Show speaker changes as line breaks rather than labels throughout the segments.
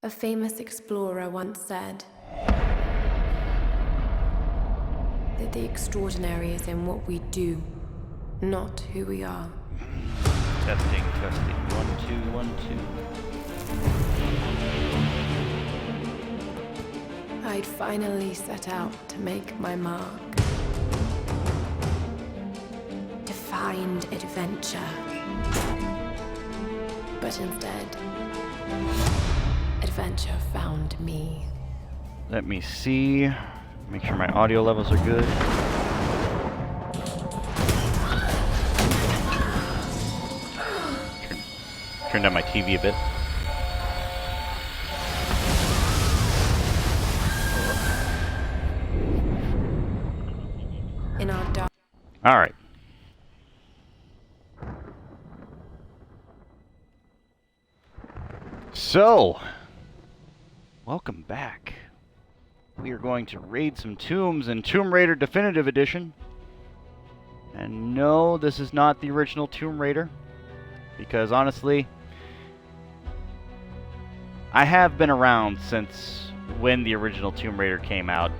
A famous explorer once said that the extraordinary is in what we do, not who we are.
Testing, testing. 1, 2, 1, 2.
I'd finally set out to make my mark. To find adventure. But instead, adventure found me.
Let me see. Make sure my audio levels are good. Turn down my TV a bit.
In our dark.
All right. So, welcome back. We are going to raid some tombs in Tomb Raider Definitive Edition. And no, this is not the original Tomb Raider. Because honestly, I have been around since when the original Tomb Raider came out.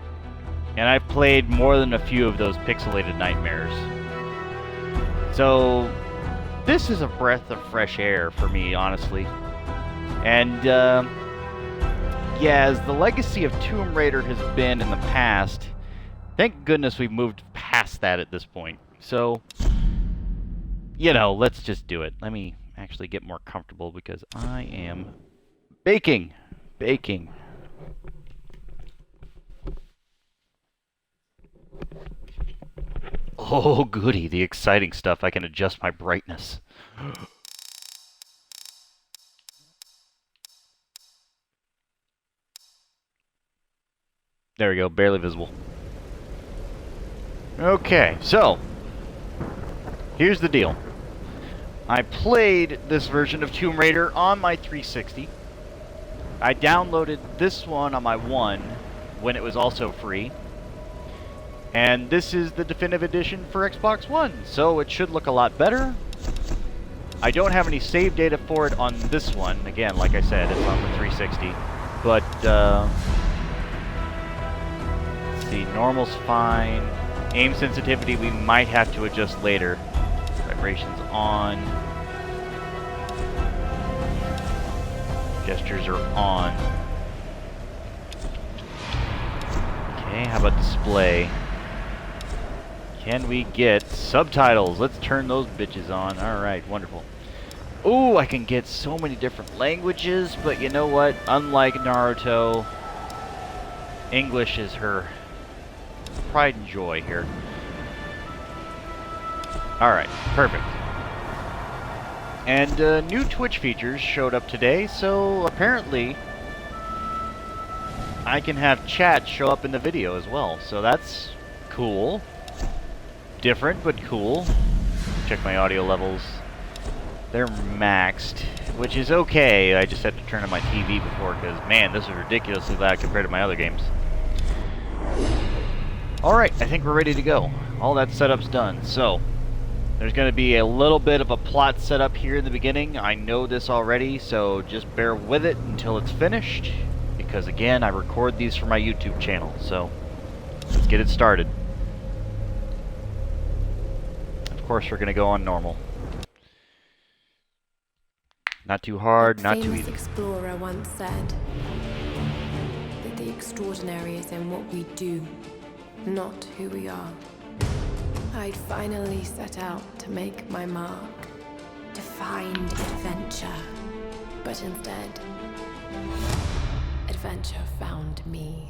And I've played more than a few of those pixelated nightmares. So, this is a breath of fresh air for me, honestly. And, yeah, as the legacy of Tomb Raider has been in the past, thank goodness we've moved past that at this point. So, you know, let's just do it. Let me actually get more comfortable because I am baking. Oh, goody, the exciting stuff. I can adjust my brightness. There we go, barely visible. Okay, so here's the deal. I played this version of Tomb Raider on my 360. I downloaded this one on my One when it was also free. And this is the definitive edition for Xbox One, so it should look a lot better. I don't have any save data for it on this one. Again, like I said, it's on the 360. But, see, normal's fine. Aim sensitivity we might have to adjust later. Vibrations on. Gestures are on. Okay, how about display? Can we get subtitles? Let's turn those bitches on. Alright, wonderful. Ooh, I can get so many different languages, but you know what? Unlike Naruto, English is her pride and joy here. Alright, perfect. And new Twitch features showed up today, so apparently I can have chat show up in the video as well. So that's cool. Different, but cool. Check my audio levels. They're maxed, which is okay. I just had to turn on my TV before because, man, this is ridiculously loud compared to my other games. Alright, I think we're ready to go. All that setup's done. So, there's going to be a little bit of a plot setup here in the beginning. I know this already, so just bear with it until it's finished. Because, again, I record these for my YouTube channel. So, let's get it started. Of course, we're going to go on normal. Not too hard, not too easy.
A famous explorer once said that the extraordinary is in what we do, not who we are. I'd finally set out to make my mark, to find adventure. But instead, adventure found me.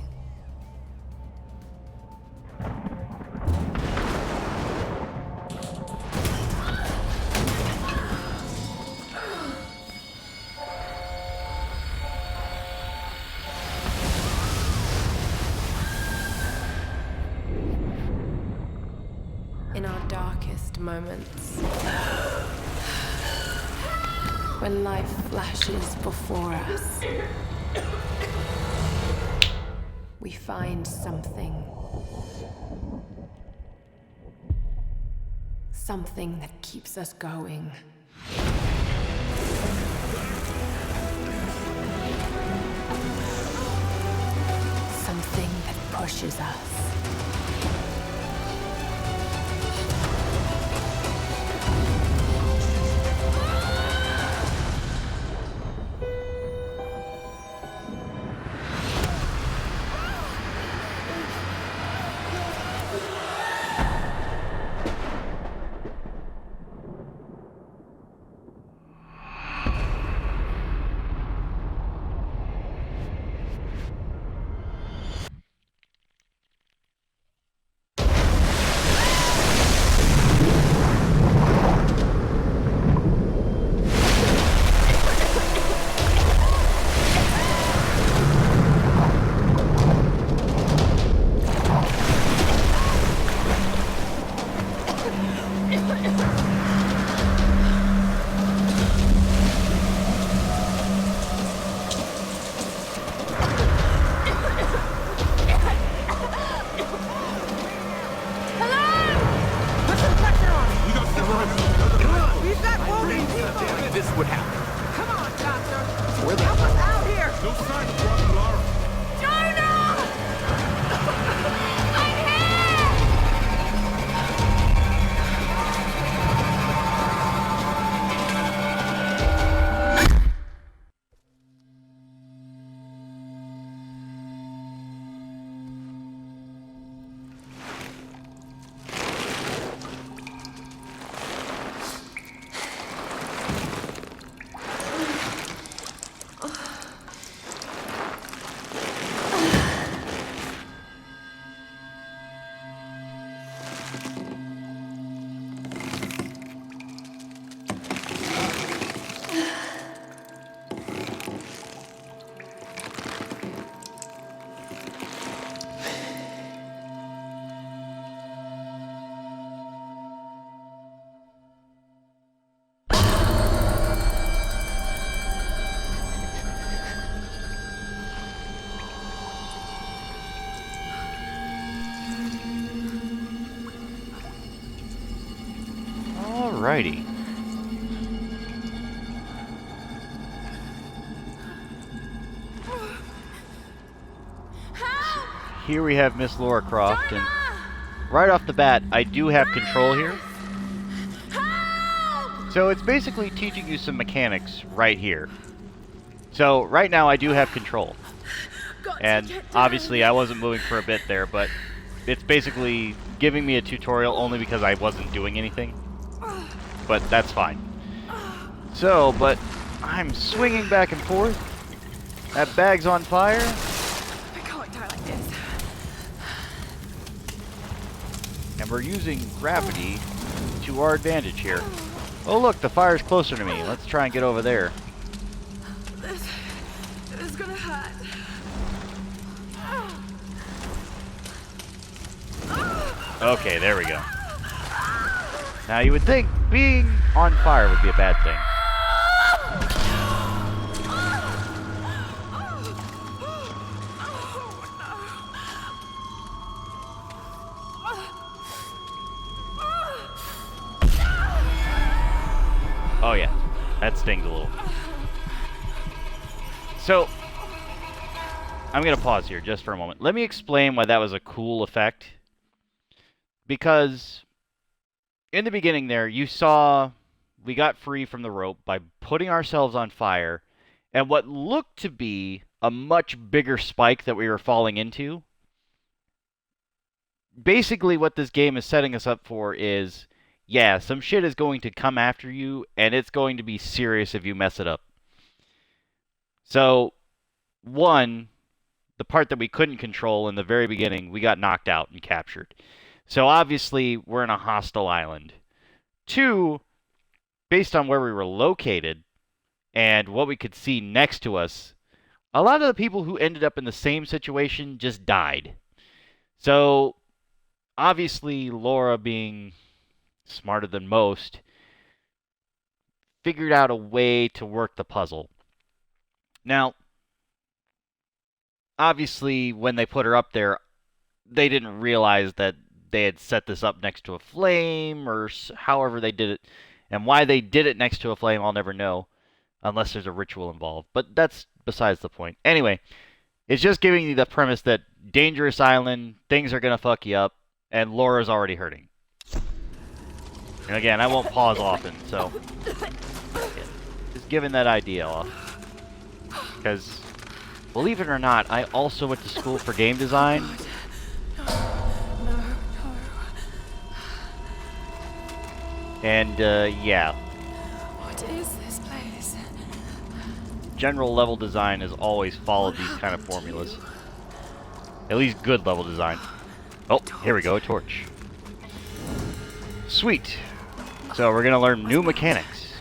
In our darkest moments, when life flashes before us, we find something that keeps us going. unleashes us.
Alrighty. Here we have Miss Lara Croft, and right off the bat, I do have control here. So it's basically teaching you some mechanics right here. So right now I do have control. And obviously I wasn't moving for a bit there, but it's basically giving me a tutorial only because I wasn't doing anything. But that's fine. So, but I'm swinging back and forth. That bag's on fire.
I can't die like this.
And we're using gravity to our advantage here. Oh look, the fire's closer to me. Let's try and get over there.
This is gonna hurt.
Okay, there we go. Now you would think being on fire would be a bad thing. Oh yeah, that stings a little. So, I'm going to pause here just for a moment. Let me explain why that was a cool effect. Because in the beginning there, you saw we got free from the rope by putting ourselves on fire, and what looked to be a much bigger spike that we were falling into. Basically what this game is setting us up for is, yeah, some shit is going to come after you, and it's going to be serious if you mess it up. So, one, the part that we couldn't control in the very beginning, we got knocked out and captured. So obviously, we're in a hostile island. Two, based on where we were located and what we could see next to us, a lot of the people who ended up in the same situation just died. So, obviously, Lara, being smarter than most, figured out a way to work the puzzle. Now, obviously, when they put her up there, they didn't realize that they had set this up next to a flame, or however they did it. And why they did it next to a flame, I'll never know, unless there's a ritual involved. But that's besides the point. Anyway, It's just giving you the premise that dangerous island, things are going to fuck you up, and Laura's already hurting. And again, I won't pause often, so just giving that idea off. Because, believe it or not, I also went to school for game design.
No.
And, yeah.
What is this place?
General level design has always followed these kind of formulas. At least good level design. Oh, here we go, a torch. Sweet. So we're gonna learn new mechanics.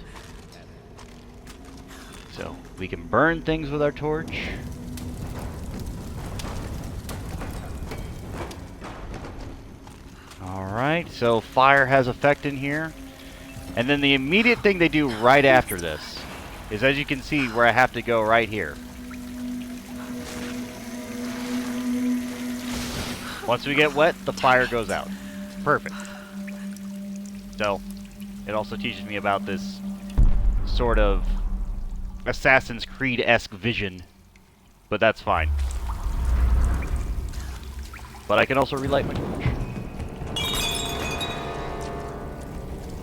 So we can burn things with our torch. Alright, so fire has effect in here. And then the immediate thing they do right after this is, as you can see, where I have to go right here. Once we get wet, the fire goes out. Perfect. So, it also teaches me about this sort of Assassin's Creed-esque vision, but that's fine. But I can also relight my torch.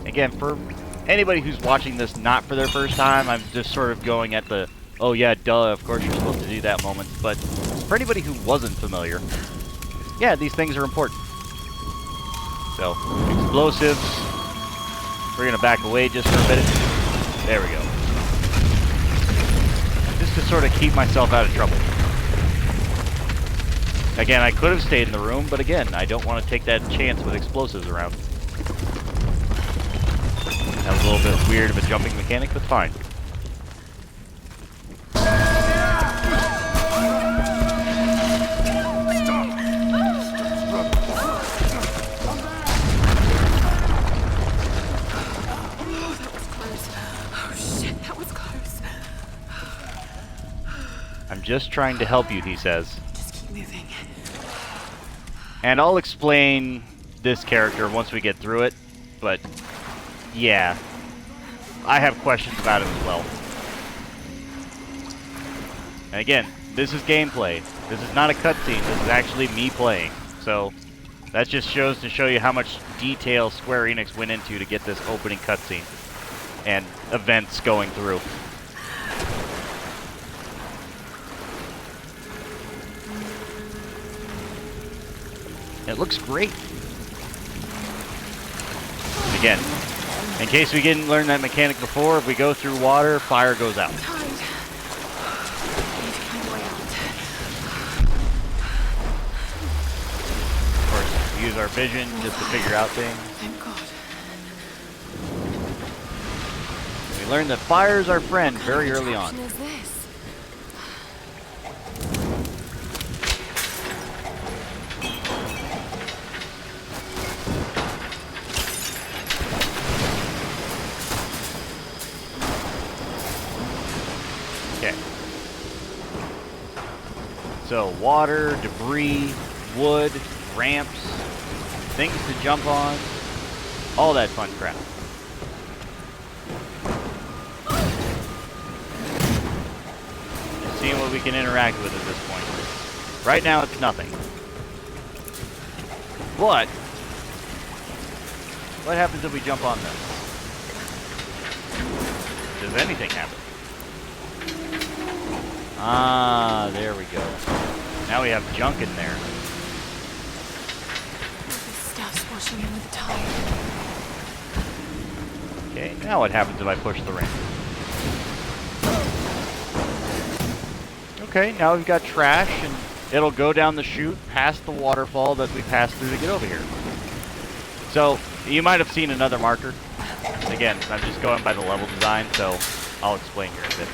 Again, for anybody who's watching this not for their first time, I'm just sort of going at the, oh yeah, duh, of course you're supposed to do that moment. But for anybody who wasn't familiar, yeah, these things are important. So, explosives. We're going to back away just for a minute. There we go. Just to sort of keep myself out of trouble. Again, I could have stayed in the room, but again, I don't want to take that chance with explosives around. That was a little bit weird of a jumping mechanic, but fine. I'm just trying to help you, he says.
Just keep moving.
And I'll explain this character once we get through it, but yeah, I have questions about it as well. And again, this is gameplay. This is not a cutscene. This is actually me playing. So that just shows to show you how much detail Square Enix went into to get this opening cutscene and events going through. It looks great. Again, in case we didn't learn that mechanic before, if we go through water, fire goes out.
Need to find a way out.
Of course, we use our vision just to figure out things.
Thank God.
We learned that fire is our friend very early on.
What is this?
So, water, debris, wood, ramps, things to jump on, all that fun crap. Just seeing what we can interact with at this point. Right now, it's nothing. But, what happens if we jump on this? Does anything happen? Ah, there we go. Now we have junk in there.
This stuff's washing in with the tide.
Okay, now what happens if I push the ramp? Okay, now we've got trash, and it'll go down the chute past the waterfall that we passed through to get over here. So, you might have seen another marker. Again, I'm just going by the level design, so I'll explain here a bit.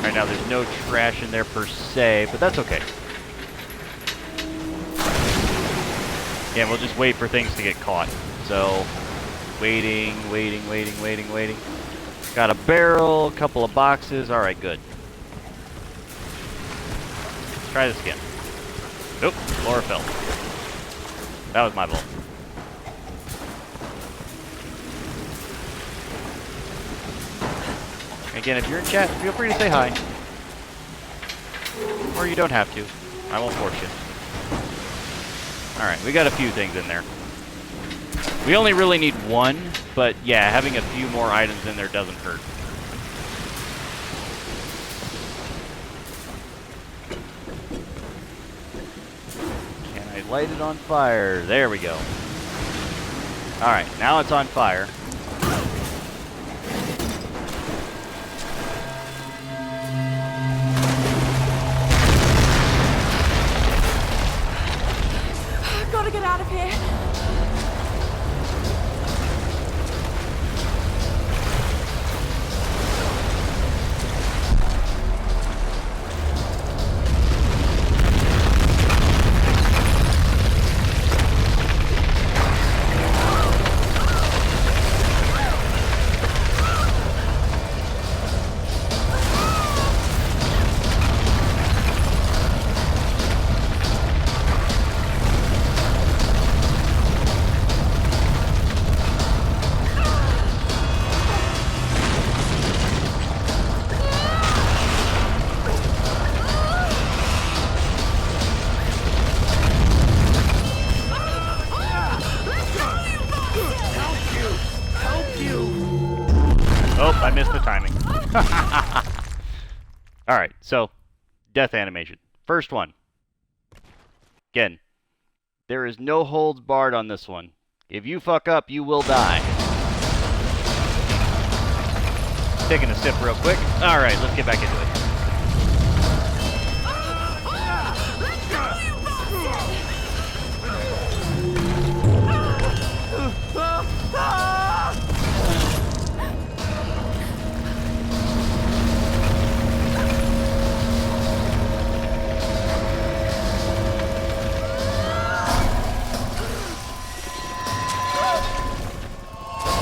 Right now, there's no trash in there per se, but that's okay. Yeah, we'll just wait for things to get caught. So, waiting. Got a barrel, a couple of boxes. All right, good. Let's try this again. Nope, Laura fell. That was my fault. Again, if you're in chat, feel free to say hi. Or you don't have to. I won't force you. Alright, we got a few things in there. We only really need one, but yeah, having a few more items in there doesn't hurt. Can I light it on fire? There we go. Alright, now it's on fire.
I've got to get out of here.
Oh, I missed the timing. Alright, so, death animation. First one. Again, there is no holds barred on this one. If you fuck up, you will die. Taking a sip real quick. Alright, let's get back into it.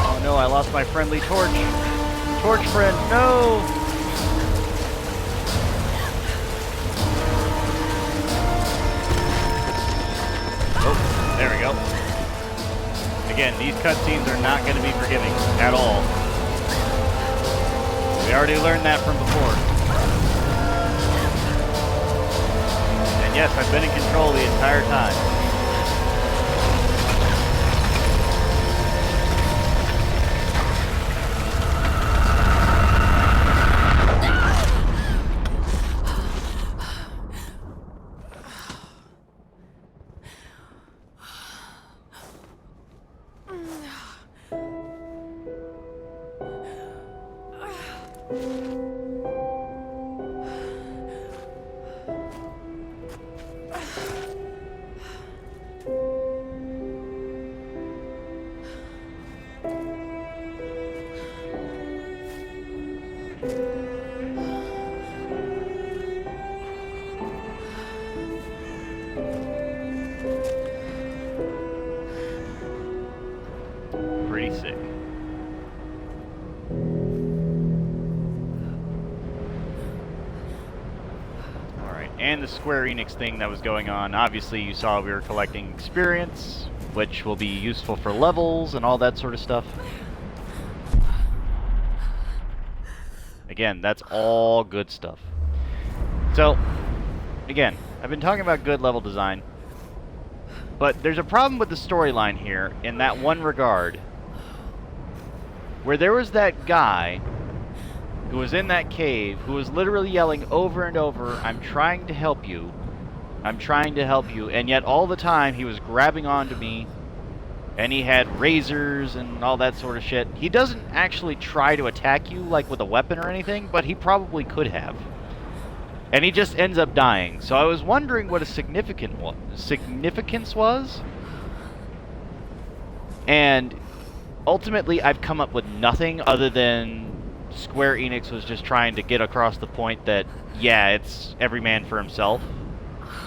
Oh no, I lost my friendly torch. Torch friend, no! Oh, there we go. Again, these cutscenes are not going to be forgiving at all. We already learned that from before. And yes, I've been in control the entire time. Pretty sick. Alright, and the Square Enix thing that was going on. Obviously, you saw we were collecting experience, which will be useful for levels and all that sort of stuff. Again, that's all good stuff. So, again, I've been talking about good level design, but there's a problem with the storyline here in that one regard, where there was that guy who was in that cave who was literally yelling over and over, "I'm trying to help you. I'm trying to help you," and yet all the time he was grabbing onto me, and he had razors and all that sort of shit. He doesn't actually try to attack you like with a weapon or anything, but he probably could have. And he just ends up dying. So I was wondering what a significance was. And ultimately I've come up with nothing other than Square Enix was just trying to get across the point that, yeah, it's every man for himself.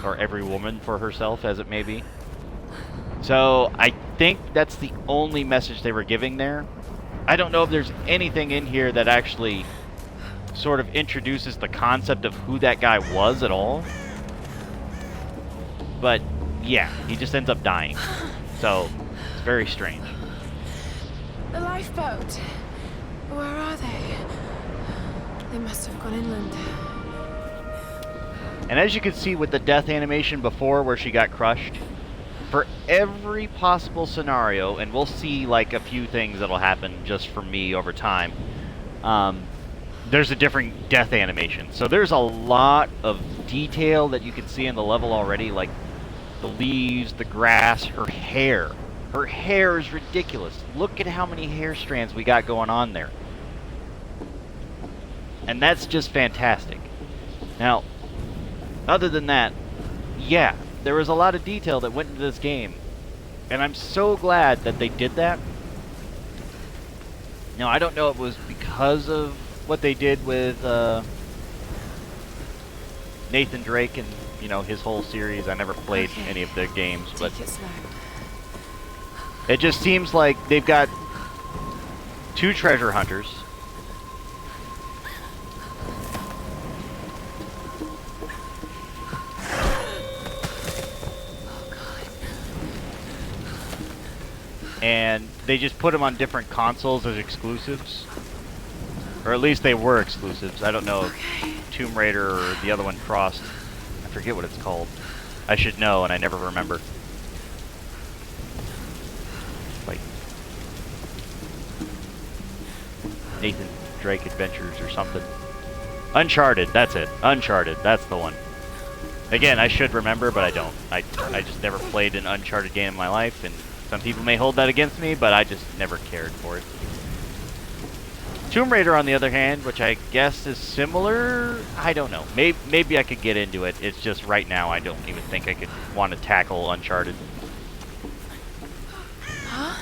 Or every woman for herself, as it may be. So I think that's the only message they were giving there. I don't know if there's anything in here that actually sort of introduces the concept of who that guy was at all. But yeah, he just ends up dying. So it's very strange.
The lifeboat. Where are they? They must have gone inland.
And as you can see with the death animation before where she got crushed, for every possible scenario, and we'll see like a few things that'll happen just for me over time, there's a different death animation. So there's a lot of detail that you can see in the level already, like the leaves, the grass, her hair. Her hair is ridiculous. Look at how many hair strands we got going on there. And that's just fantastic. Now, other than that, yeah, there was a lot of detail that went into this game. And I'm so glad that they did that. Now, I don't know if it was because of what they did with Nathan Drake and, you know, his whole series. I never played any of their games, but
Take it slow.
it just seems like they've got 2 treasure hunters. And they just put them on different consoles as exclusives. Or at least they were exclusives. I don't know if Tomb Raider or the other one crossed. I forget what it's called. I should know, and I never remember. Like Nathan Drake Adventures or something. Uncharted, that's it. Uncharted, that's the one. Again, I should remember, but I don't. I just never played an Uncharted game in my life, and some people may hold that against me, but I just never cared for it. Tomb Raider, on the other hand, which I guess is similar, I don't know. Maybe I could get into it. It's just right now I don't even think I could want to tackle Uncharted.
Huh?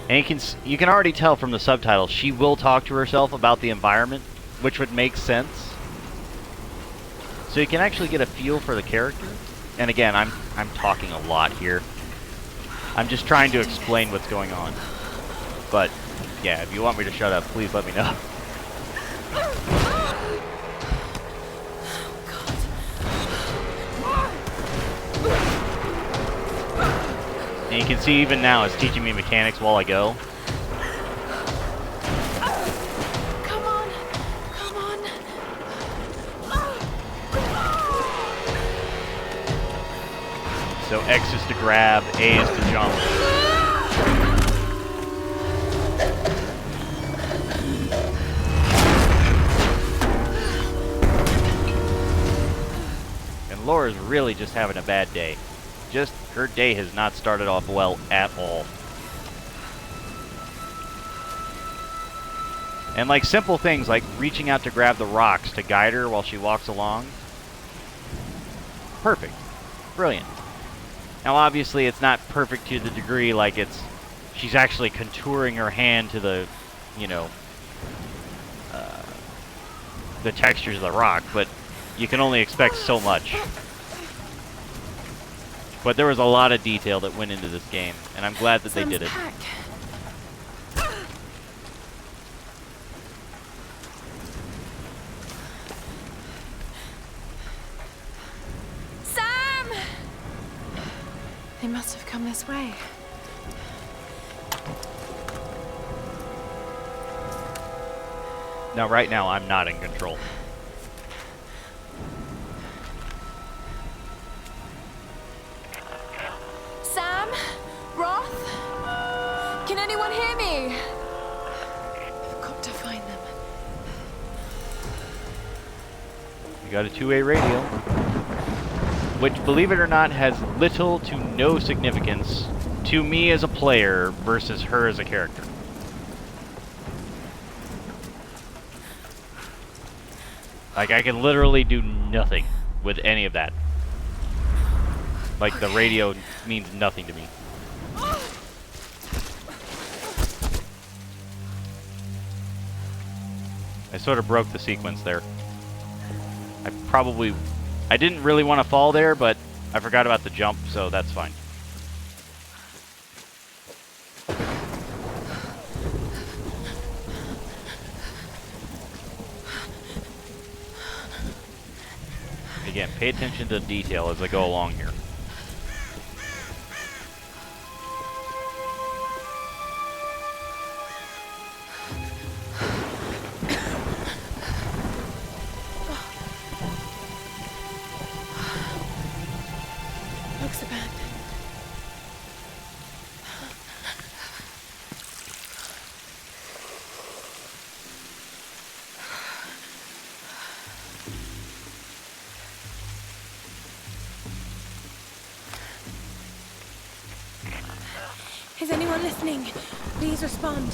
And you can already tell from the subtitles she will talk to herself about the environment, which would make sense. So you can actually get a feel for the character. And again, I'm talking a lot here. I'm just trying to explain what's going on. But yeah, if you want me to shut up, please let me know. And you can see even now it's teaching me mechanics while I go.
Come on. Come on.
So X is to grab, A is to jump. And Laura's really just having a bad day. Just, her day has not started off well at all. And like simple things like reaching out to grab the rocks to guide her while she walks along. Perfect. Brilliant. Now obviously it's not perfect to the degree like she's actually contouring her hand to the, you know, the textures of the rock, but you can only expect so much. But there was a lot of detail that went into this game, and I'm glad that they did it.
Pack. Sam!
They must have come this way.
Now, right now, I'm not in control.
Sam? Roth? Can anyone hear me?
I've got to find them.
You got a 2A radio, which, believe it or not, has little to no significance to me as a player versus her as a character. Like, I can literally do nothing with any of that. Like, the radio means nothing to me. I sort of broke the sequence there. I didn't really want to fall there, but I forgot about the jump, so that's fine. Again, pay attention to the detail as I go along here.
Is anyone listening? Please respond.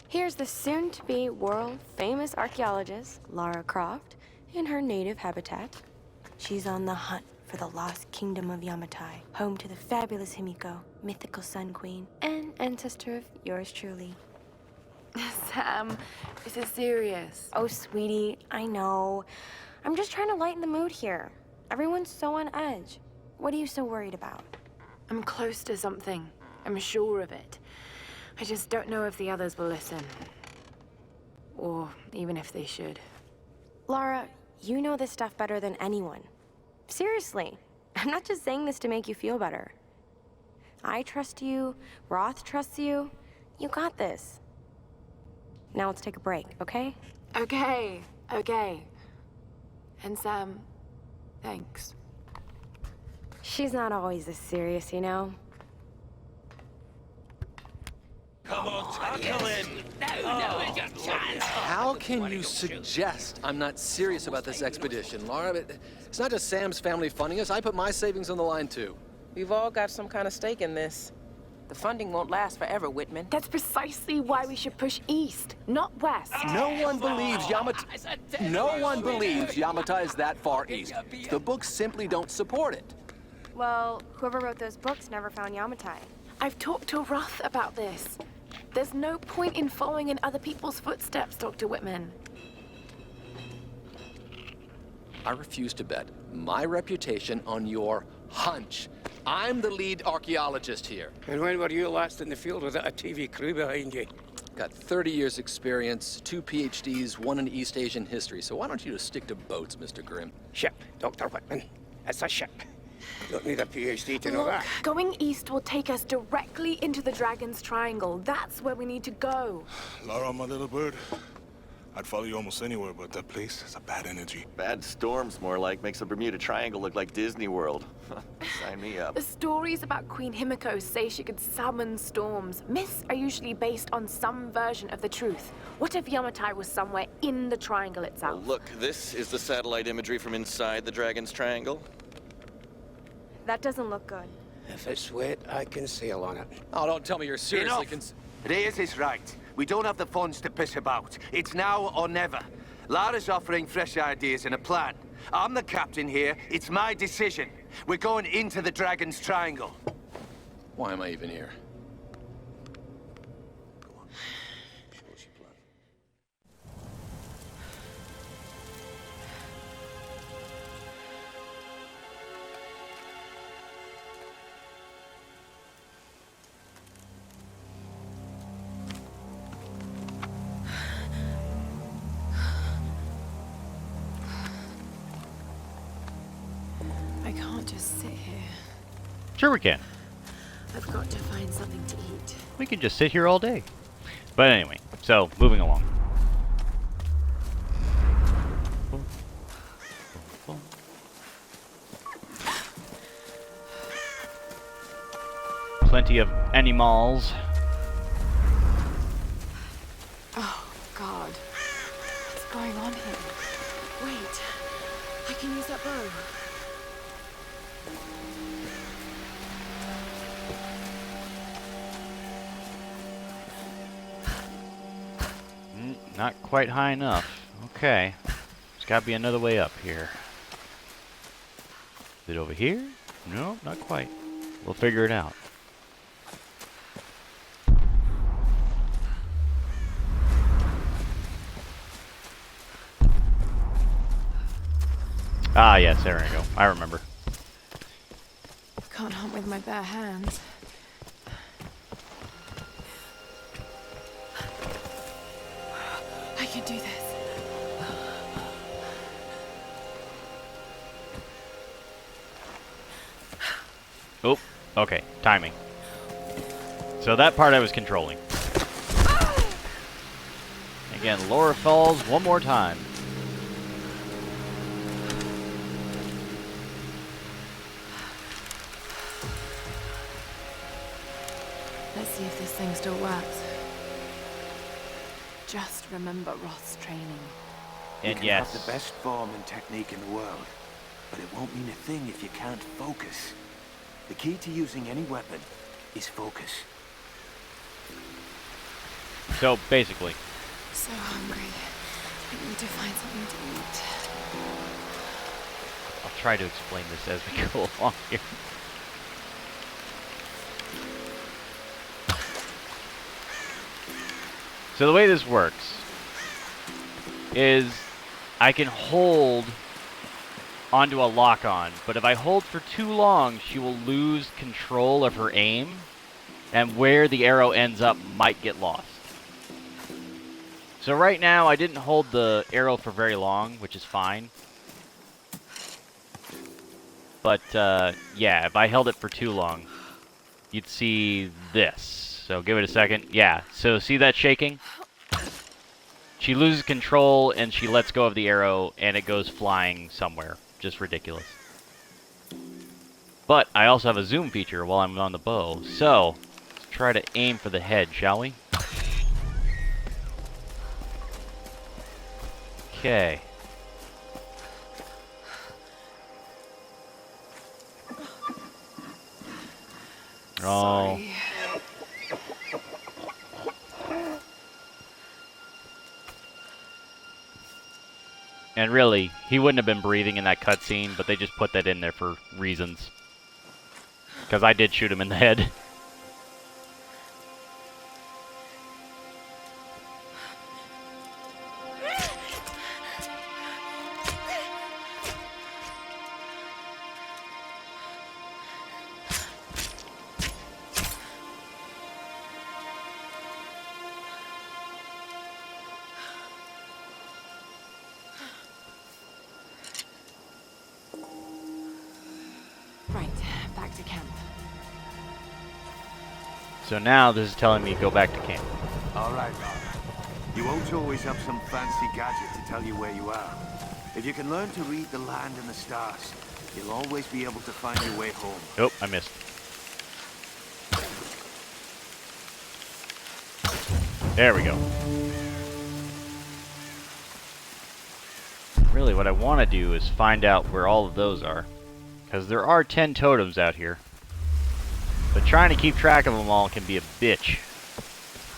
Here's the soon-to-be world-famous archaeologist, Lara Croft, in her native habitat. She's on the hunt for the lost kingdom of Yamatai, home to the fabulous Himiko, mythical Sun Queen, and ancestor of yours truly.
Sam, this is serious.
Oh, sweetie, I know. I'm just trying to lighten the mood here. Everyone's so on edge. What are you so worried about?
I'm close to something. I'm sure of it. I just don't know if the others will listen. Or even if they should.
Lara, you know this stuff better than anyone. Seriously, I'm not just saying this to make you feel better. I trust you, Roth trusts you. You got this. Now let's take a break, okay?
Okay. And Sam, thanks.
She's not always this serious, you know?
Come on, tackle him!
How can you suggest I'm not serious about this expedition, Lara? It's not just Sam's family funding us. I put my savings on the line, too.
We've all got some kind of stake in this. The funding won't last forever, Whitman.
That's precisely why we should push east, not west.
No one believes Yamatai is that far east. The books simply don't support it.
Well, whoever wrote those books never found Yamatai.
I've talked to Roth about this. There's no point in following in other people's footsteps, Dr. Whitman.
I refuse to bet my reputation on your hunch. I'm the lead archaeologist here.
And when were you last in the field without a TV crew behind you?
Got 30 years experience, 2 PhDs, 1 in East Asian history. So why don't you just stick to boats, Mr. Grimm?
Ship, Dr. Whitman. It's a ship. You don't need a PhD to know
Look,
that.
going east will take us directly into the Dragon's Triangle. That's where we need to go.
Lara, my little bird. I'd follow you almost anywhere, but that place has a bad energy.
Bad storms, more like. Makes the Bermuda Triangle look like Disney World. Sign me up.
The stories about Queen Himiko say she could summon storms. Myths are usually based on some version of the truth. What if Yamatai was somewhere in the triangle itself?
Well, look, this is the satellite imagery from inside the Dragon's Triangle.
That doesn't look good.
If it's wet, I can sail on it.
Oh, don't tell me you're seriously
Reyes is right. We don't have the funds to piss about. It's now or never. Lara's offering fresh ideas and a plan. I'm the captain here. It's my decision. We're going into the Dragon's Triangle.
Why am I even here?
I can't just sit here.
Sure we can.
I've got to find something to eat.
We can just sit here all day. But anyway, so moving along. Plenty of animals.
Oh, God. What's going on here? Wait. I can use that bow.
Not quite high enough. Okay. There's got to be another way up here. Is it over here? No, not quite. We'll figure it out. Ah, yes, there we go. I remember.
Can't hunt with my bare hands. I can do this.
Oh, okay. Timing. So that part I was controlling. Again, Laura falls one more time.
Let's see if this thing still works. Just remember Roth's training.
You
And
can
yes.
have the best form and technique in the world, but it won't mean a thing if you can't focus. The key to using any weapon is focus.
So, basically.
So hungry. I need to find something to eat.
I'll try to explain this as we go along here. So the way this works is I can hold onto a lock-on, but if I hold for too long, she will lose control of her aim, and where the arrow ends up might get lost. So right now, I didn't hold the arrow for very long, which is fine. But, yeah, if I held it for too long, you'd see this. So give it a second. Yeah, so see that shaking? She loses control, and she lets go of the arrow, and it goes flying somewhere. Just ridiculous. But I also have a zoom feature while I'm on the bow. So, let's try to aim for the head, shall we? Okay. Oh.
Sorry.
And really, he wouldn't have been breathing in that cutscene, but they just put that in there for reasons. Because I did shoot him in the head.
Right, back to camp.
So now this is telling me to go back to camp.
All right, Laura. You won't always have some fancy gadget to tell you where you are. If you can learn to read the land and the stars, you'll always be able to find your way home.
Oh, I missed. There we go. Really, what I want to do is find out where all of those are. Because there are 10 totems out here. But trying to keep track of them all can be a bitch.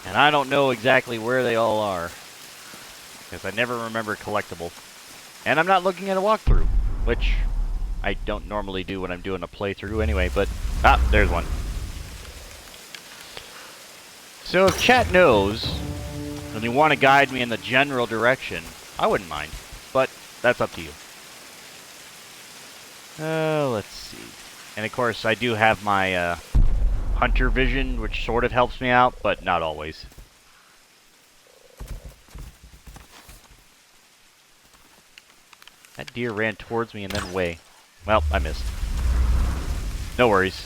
And I don't know exactly where they all are. Because I never remember collectible. And I'm not looking at a walkthrough. Which I don't normally do when I'm doing a playthrough anyway. But, there's one. So if chat knows, and you want to guide me in the general direction, I wouldn't mind. But that's up to you. Let's see. And of course, I do have my hunter vision, which sort of helps me out, but not always. That deer ran towards me and then away. Well, I missed. No worries.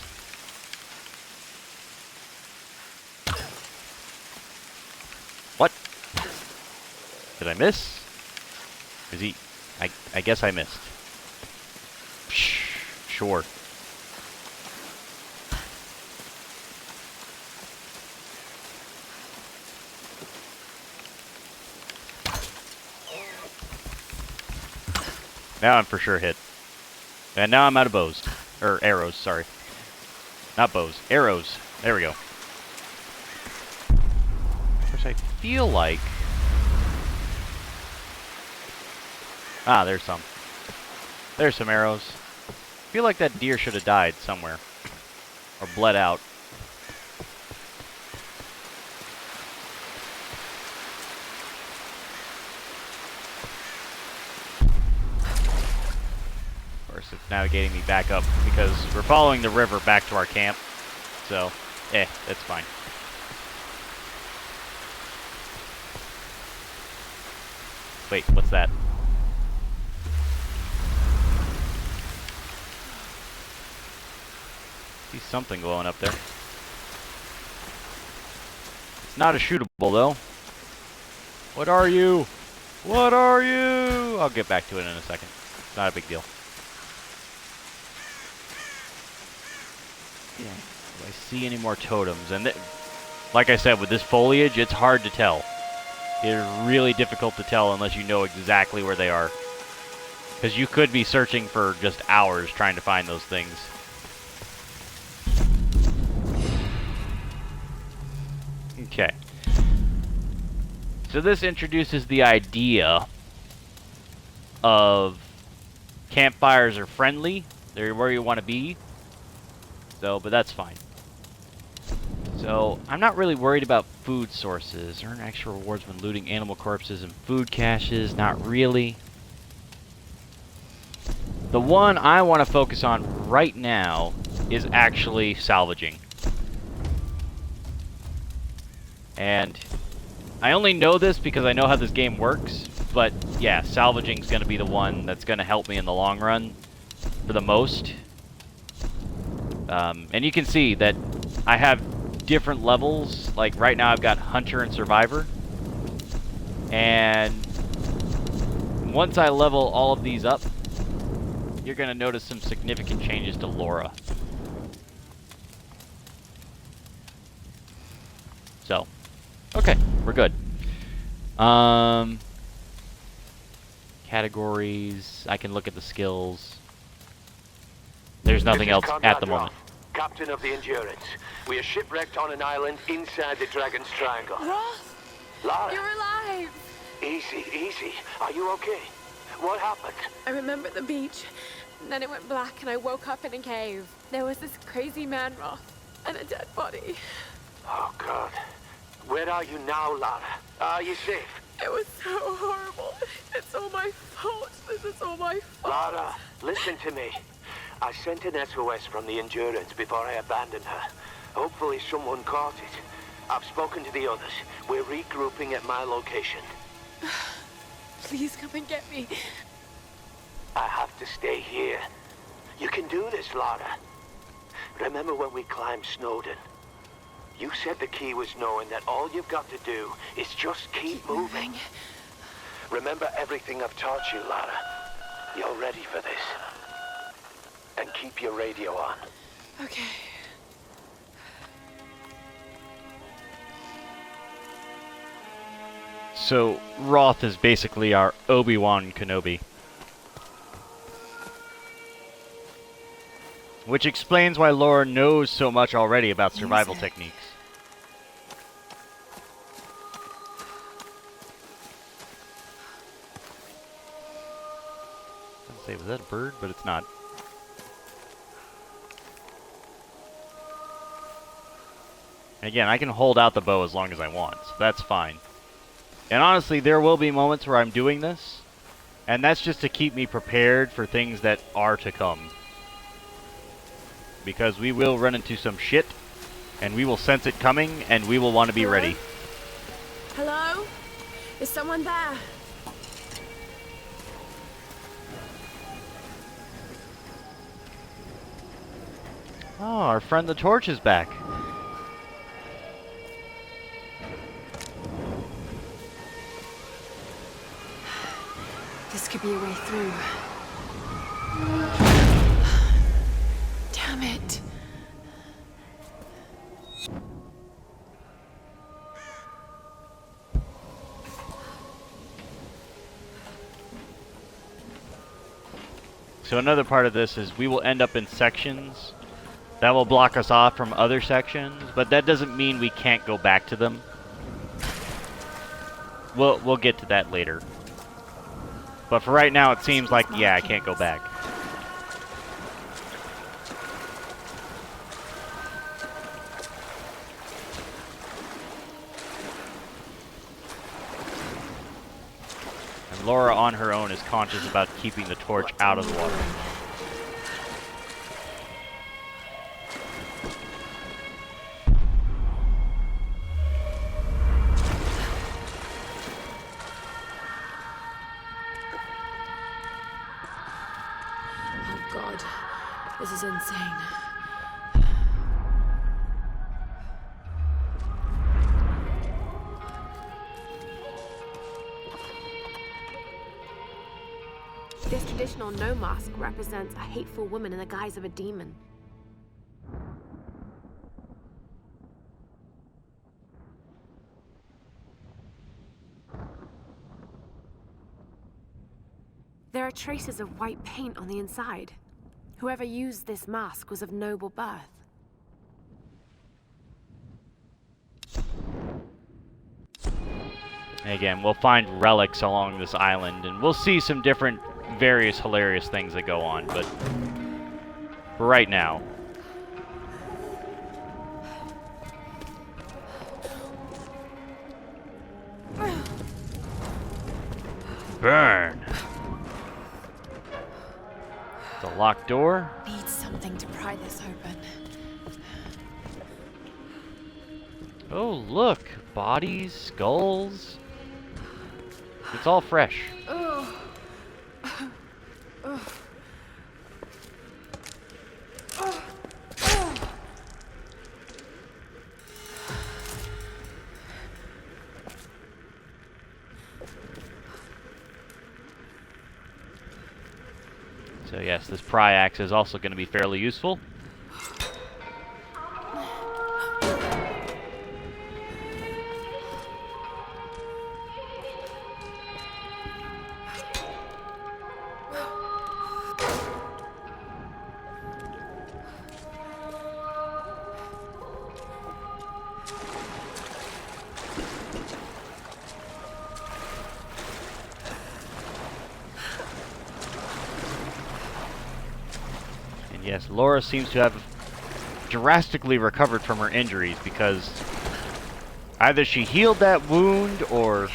What? Did I miss? Is he... I guess I missed. Sure. Now I'm for sure hit. And now I'm out of bows. Or arrows, sorry. Not bows. Arrows. There we go. Of course, I feel like... Ah, there's some. There's some arrows. I feel like that deer should have died somewhere. Or bled out. Of course, it's navigating me back up because we're following the river back to our camp. So, that's fine. Wait, what's that? See something glowing up there. It's not a shootable, though. What are you? What are you? I'll get back to it in a second. It's not a big deal. Yeah. Do I see any more totems? And like I said, with this foliage, it's hard to tell. It's really difficult to tell unless you know exactly where they are. Because you could be searching for just hours trying to find those things. Okay. So this introduces the idea of campfires are friendly. They're where you want to be. So, but that's fine. So, I'm not really worried about food sources. Earn extra rewards when looting animal corpses and food caches. Not really. The one I want to focus on right now is actually salvaging. And I only know this because I know how this game works. But yeah, salvaging is going to be the one that's going to help me in the long run for the most. And you can see that I have different levels. Like right now I've got Hunter and Survivor. And once I level all of these up, you're going to notice some significant changes to Laura. So, okay, we're good. Categories, I can look at the skills. There's nothing else at the moment.
Captain of the Endurance. We are shipwrecked on an island inside the Dragon's Triangle.
Roth!
Lara!
You're alive!
Easy, easy. Are you okay? What happened?
I remember the beach, and then it went black and I woke up in a cave. There was this crazy man, Roth, and a dead body.
Oh, God. Where are you now, Lara? Are you safe?
It was so horrible. It's all my fault. This is all my fault.
Lara, listen to me. I sent an SOS from the Endurance before I abandoned her. Hopefully someone caught it. I've spoken to the others. We're regrouping at my location.
Please come and get me.
I have to stay here. You can do this, Lara. Remember when we climbed Snowden? You said the key was knowing that all you've got to do is just keep moving. Remember everything I've taught you, Lara. You're ready for this. And keep your radio on.
Okay.
So, Roth is basically our Obi-Wan Kenobi. Which explains why Laura knows so much already about survival techniques. Let's say, was that a bird? But it's not. Again, I can hold out the bow as long as I want, so that's fine. And honestly, there will be moments where I'm doing this, and that's just to keep me prepared for things that are to come. Because we will run into some shit, and we will sense it coming, and we will want to be ready.
Hello? Is someone there?
Oh, our friend the Torch is back.
This could be a way through.
Damn it.
So another part of this is we will end up in sections that will block us off from other sections, but that doesn't mean we can't go back to them. We'll get to that later. But for right now, it seems like, yeah, I can't go back. And Laura on her own is conscious about keeping the torch out of the water.
Oh God, this is insane.
This traditional no mask represents a hateful woman in the guise of a demon. There are traces of white paint on the inside. Whoever used this mask was of noble birth.
Again, we'll find relics along this island, and we'll see some different, various hilarious things that go on, but for right now. Burn! The locked door.
Need something to pry this open.
Oh, look. Bodies, skulls. It's all fresh. So yes, this pry axe is also going to be fairly useful. Yes, Laura seems to have drastically recovered from her injuries because either she healed that wound or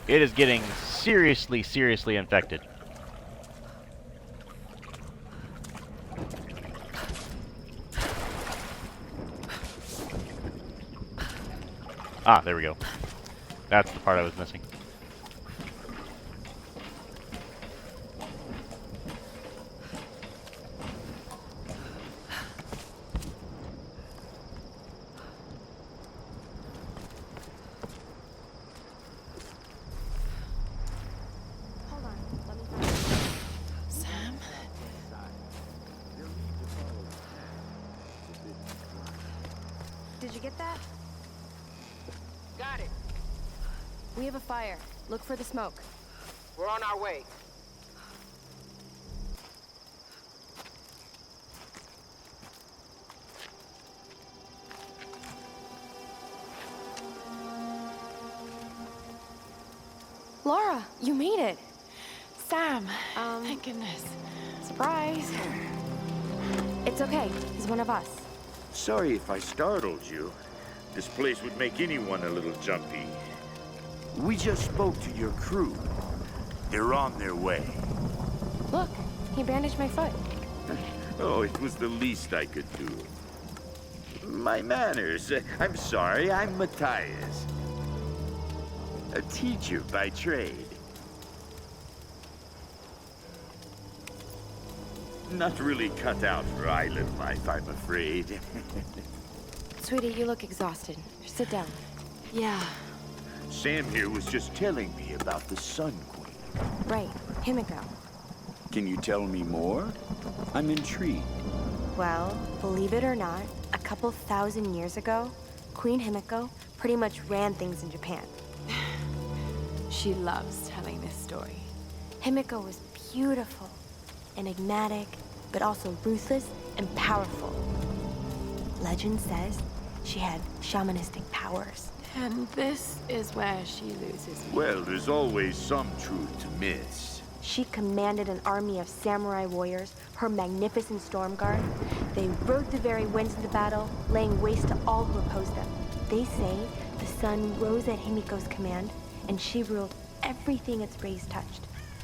it is getting seriously, seriously infected. Ah, there we go. That's the part I was missing.
Sam?
Did you get that?
Got it.
We have a fire. Look for the smoke.
We're on our way.
Laura, you made it.
Sam, thank goodness.
Surprise. It's okay. He's one of us.
Sorry if I startled you. This place would make anyone a little jumpy. We just spoke to your crew. They're on their way.
Look, he bandaged my foot.
Oh, it was the least I could do. My manners. I'm sorry, I'm Matthias. A teacher by trade. Not really cut out for island life, I'm afraid.
Sweetie, you look exhausted. Sit down.
Yeah.
Sam here was just telling me about the Sun Queen.
Right, Himiko.
Can you tell me more? I'm intrigued.
Well, believe it or not, a couple thousand years ago, Queen Himiko pretty much ran things in Japan.
She loves telling this story.
Himiko was beautiful, enigmatic, but also ruthless and powerful. Legend says she had shamanistic powers.
And this is where she loses me.
Well, there's always some truth to myths.
She commanded an army of samurai warriors, her magnificent storm guard. They rode the very winds of the battle, laying waste to all who opposed them. They say the sun rose at Himiko's command, and she ruled everything its rays touched,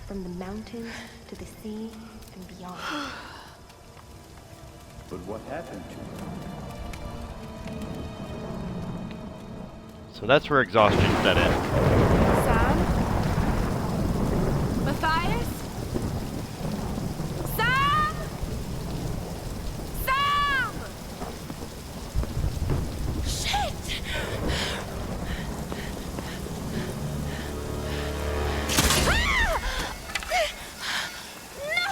from the mountains to the sea and beyond.
But what happened to her?
So that's where exhaustion set in.
Sam? Matthias? Sam! Sam! Shit! Ah! No!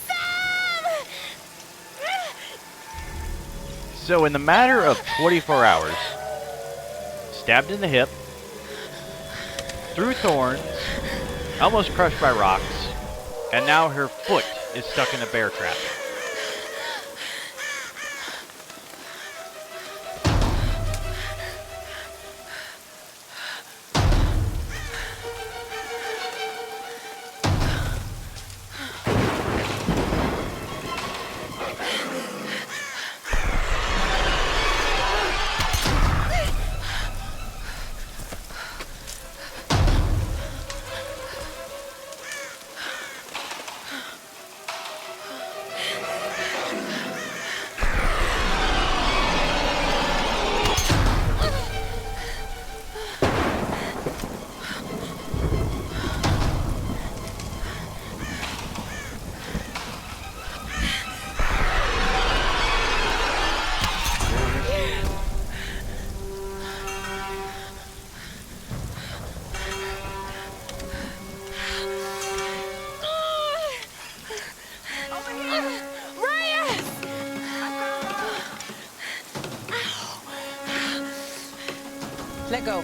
Sam!
So in the matter of 24 hours, stabbed in the hip, through thorns, almost crushed by rocks, and now her foot is stuck in a bear trap.
Let go.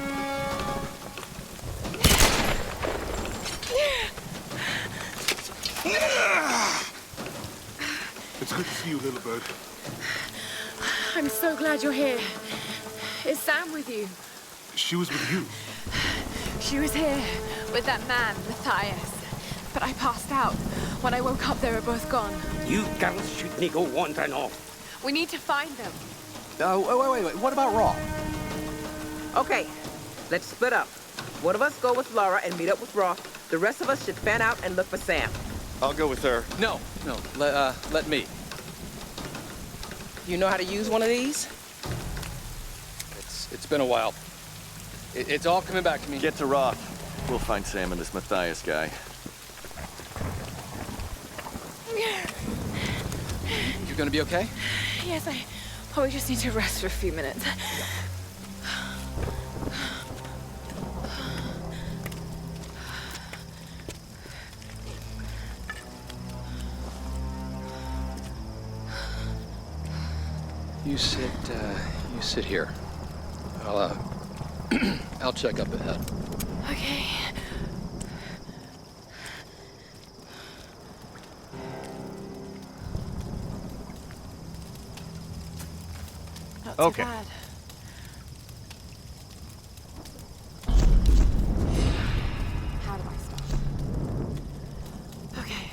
It's good to see you, little bird.
I'm so glad you're here. Is Sam with you?
She was with you.
She was here with that man, Matthias. But I passed out. When I woke up, they were both gone.
You girls shouldn't go wandering off.
We need to find them.
Wait. What about Raw?
Okay, let's split up. One of us go with Laura and meet up with Roth. The rest of us should fan out and look for Sam.
I'll go with her.
No. Let me.
You know how to use one of these?
It's been a while. It's all coming back to me.
Get to Roth. We'll find Sam and this Matthias guy.
You gonna be okay?
Yes, I probably just need to rest for a few minutes.
You sit here. I'll check up ahead.
Okay. Not too
Okay.
bad. How do I start? Okay.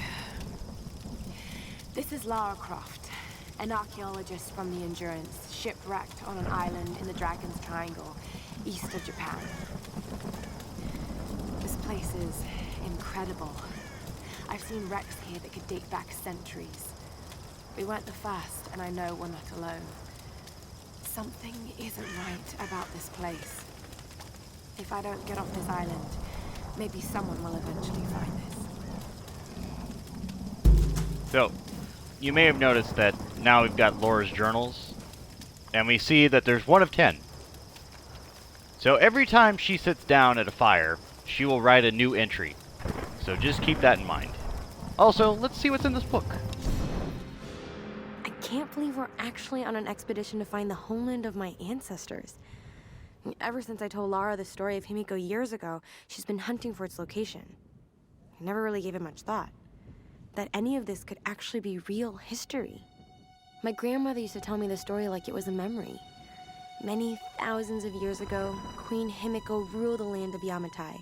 This is Lara Croft, an archaeologist from the Endurance, shipwrecked on an island in the Dragon's Triangle, east of Japan. This place is incredible. I've seen wrecks here that could date back centuries. We weren't the first, and I know we're not alone. Something isn't right about this place. If I don't get off this island, maybe someone will eventually find this.
So, you may have noticed that now we've got Laura's journals, and we see that there's 1 of 10. So every time she sits down at a fire, she will write a new entry. So just keep that in mind. Also, let's see what's in this book.
I can't believe we're actually on an expedition to find the homeland of my ancestors. Ever since I told Lara the story of Himiko years ago, she's been hunting for its location. I never really gave it much thought. that any of this could actually be real history. My grandmother used to tell me the story like it was a memory. Many thousands of years ago, Queen Himiko ruled the land of Yamatai.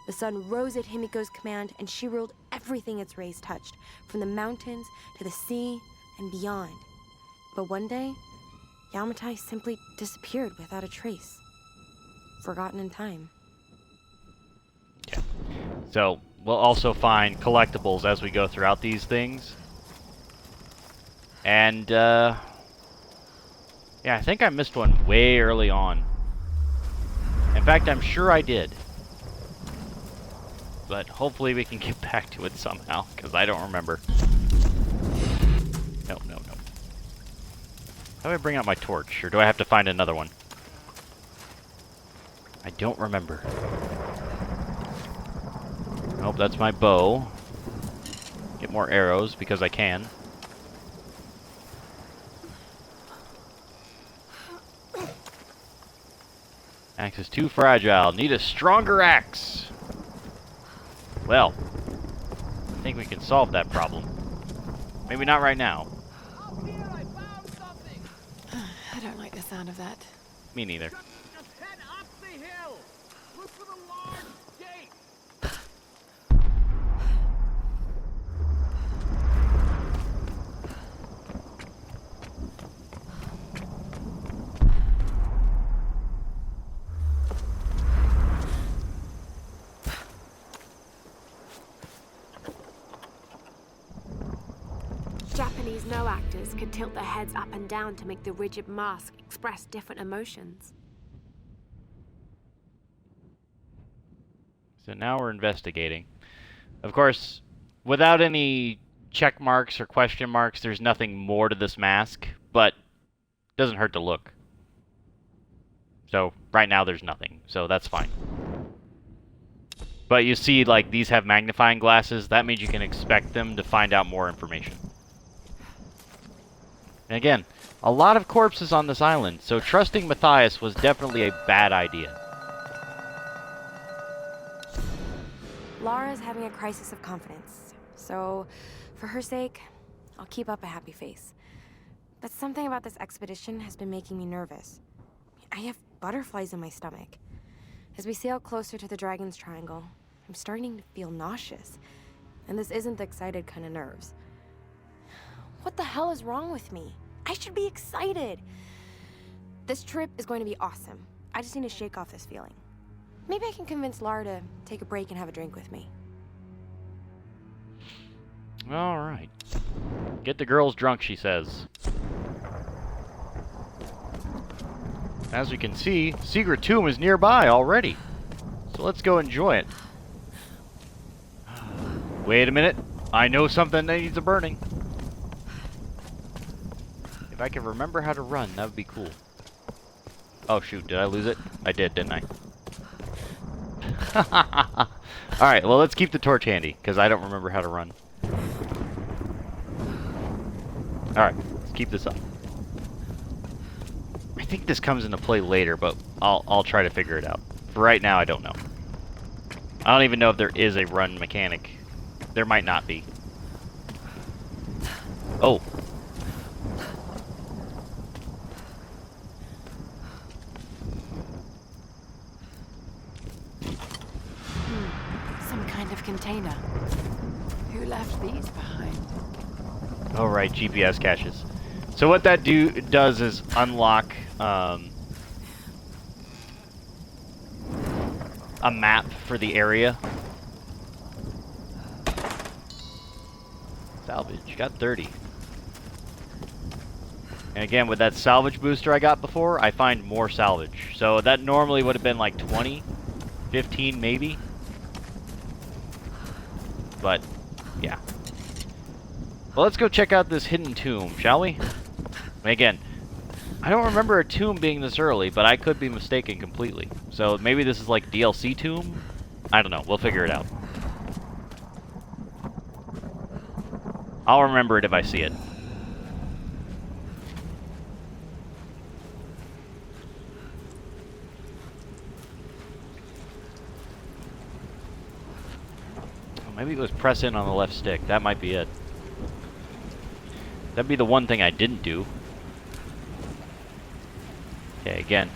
The sun rose at Himiko's command, and she ruled everything its rays touched, from the mountains to the sea and beyond. But one day, Yamatai simply disappeared without a trace. Forgotten in time.
Yeah. So, we'll also find collectibles as we go throughout these things. And, yeah, I think I missed one way early on. In fact, I'm sure I did. But hopefully we can get back to it somehow, because I don't remember. No. How do I bring out my torch, or do I have to find another one? I don't remember. Nope, that's my bow. Get more arrows, because I can. Axe is too fragile. Need a stronger axe. Well, I think we can solve that problem. Maybe not right now.
I don't like the sound of that.
Me neither.
Just head up the hill. Look for the large gate.
Japanese no actors could tilt their heads up and down to make the rigid mask express different emotions.
So now we're investigating. Of course, without any check marks or question marks, there's nothing more to this mask, but it doesn't hurt to look. So right now there's nothing, so that's fine. But you see, like, these have magnifying glasses. That means you can expect them to find out more information. And again, a lot of corpses on this island, so trusting Matthias was definitely a bad idea.
Lara's having a crisis of confidence, so for her sake, I'll keep up a happy face. But something about this expedition has been making me nervous. I have butterflies in my stomach. As we sail closer to the Dragon's Triangle, I'm starting to feel nauseous. And this isn't the excited kind of nerves. What the hell is wrong with me? I should be excited. This trip is going to be awesome. I just need to shake off this feeling. Maybe I can convince Lara to take a break and have a drink with me.
Alright. Get the girls drunk, she says. As we can see, Secret Tomb is nearby already. So let's go enjoy it. Wait a minute. I know something that needs a burning. If I can remember how to run, that would be cool. Oh shoot, did I lose it? I did, didn't I? Alright, well let's keep the torch handy, because I don't remember how to run. Alright, let's keep this up. I think this comes into play later, but I'll try to figure it out. For right now, I don't know. I don't even know if there is a run mechanic. There might not be. Oh.
Some kind of container.
Who left these behind?
Oh right, GPS caches. So what that does is unlock a map for the area. Salvage, got 30. And again, with that salvage booster I got before, I find more salvage. So that normally would have been like 20, 15 maybe. But, yeah. Well, let's go check out this hidden tomb, shall we? Again, I don't remember a tomb being this early, but I could be mistaken completely. So maybe this is like DLC tomb? I don't know. We'll figure it out. I'll remember it if I see it. Oh Maybe it was press in on the left stick. That might be it. That'd be the one thing I didn't do. Okay, again.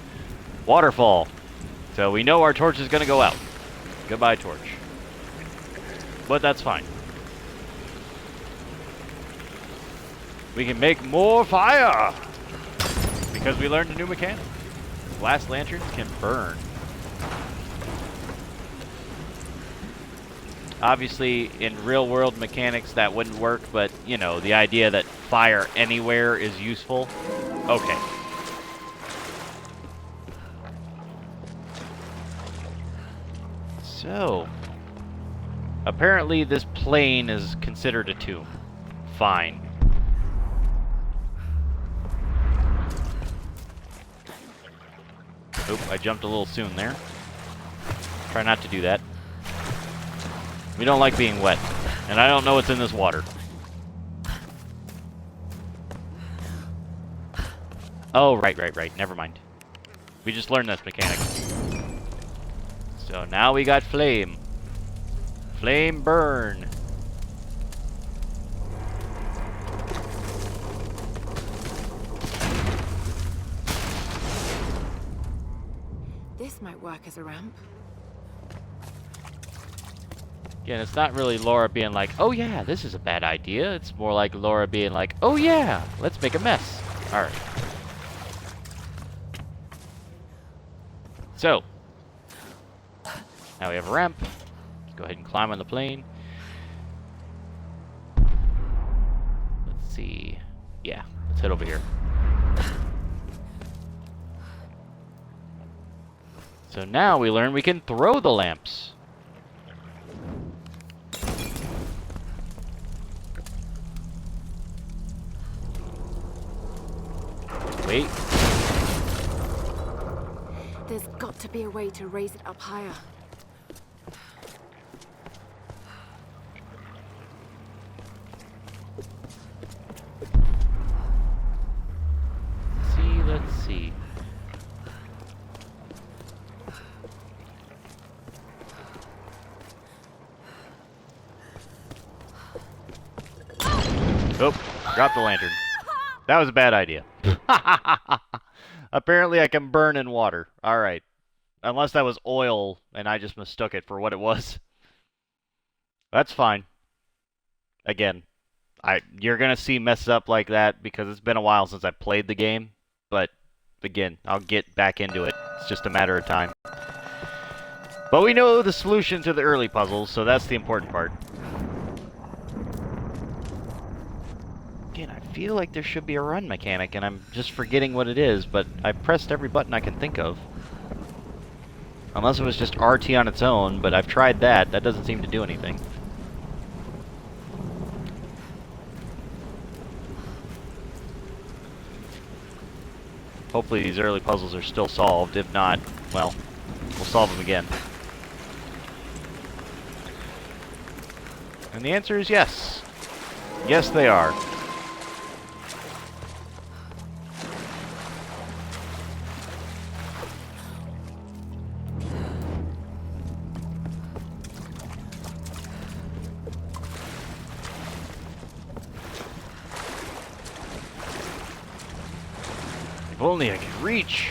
Waterfall. So we know our torch is going to go out. Goodbye, torch. But that's fine. We can make more fire! Because we learned a new mechanic. Glass lanterns can burn. Obviously, in real-world mechanics, that wouldn't work, but, you know, the idea that fire anywhere is useful. Okay. So, apparently this plane is considered a tomb. Fine. Oop, I jumped a little soon there. Try not to do that. We don't like being wet, and I don't know what's in this water. Oh, right. Never mind. We just learned this mechanic. So now we got flame. Flame burn.
This might work as a ramp.
Again, it's not really Laura being like, oh yeah, this is a bad idea. It's more like Laura being like, oh yeah, let's make a mess. Alright. So, now we have a ramp. Let's go ahead and climb on the plane. Let's see. Yeah, let's head over here. So now we learn we can throw the lamps. Wait.
There's got to be a way to raise it up higher.
Let's see. Oh, drop the lantern. That was a bad idea. Apparently I can burn in water. Alright. Unless that was oil and I just mistook it for what it was. That's fine. Again, you're going to see messes up like that because it's been a while since I played the game. But, again, I'll get back into it. It's just a matter of time. But we know the solution to the early puzzles, so that's the important part. Again, I feel like there should be a run mechanic, and I'm just forgetting what it is, but I've pressed every button I can think of. Unless it was just RT on its own, but I've tried that. That doesn't seem to do anything. Hopefully these early puzzles are still solved. If not, well, we'll solve them again. And the answer is yes. Yes, they are. If only I could reach.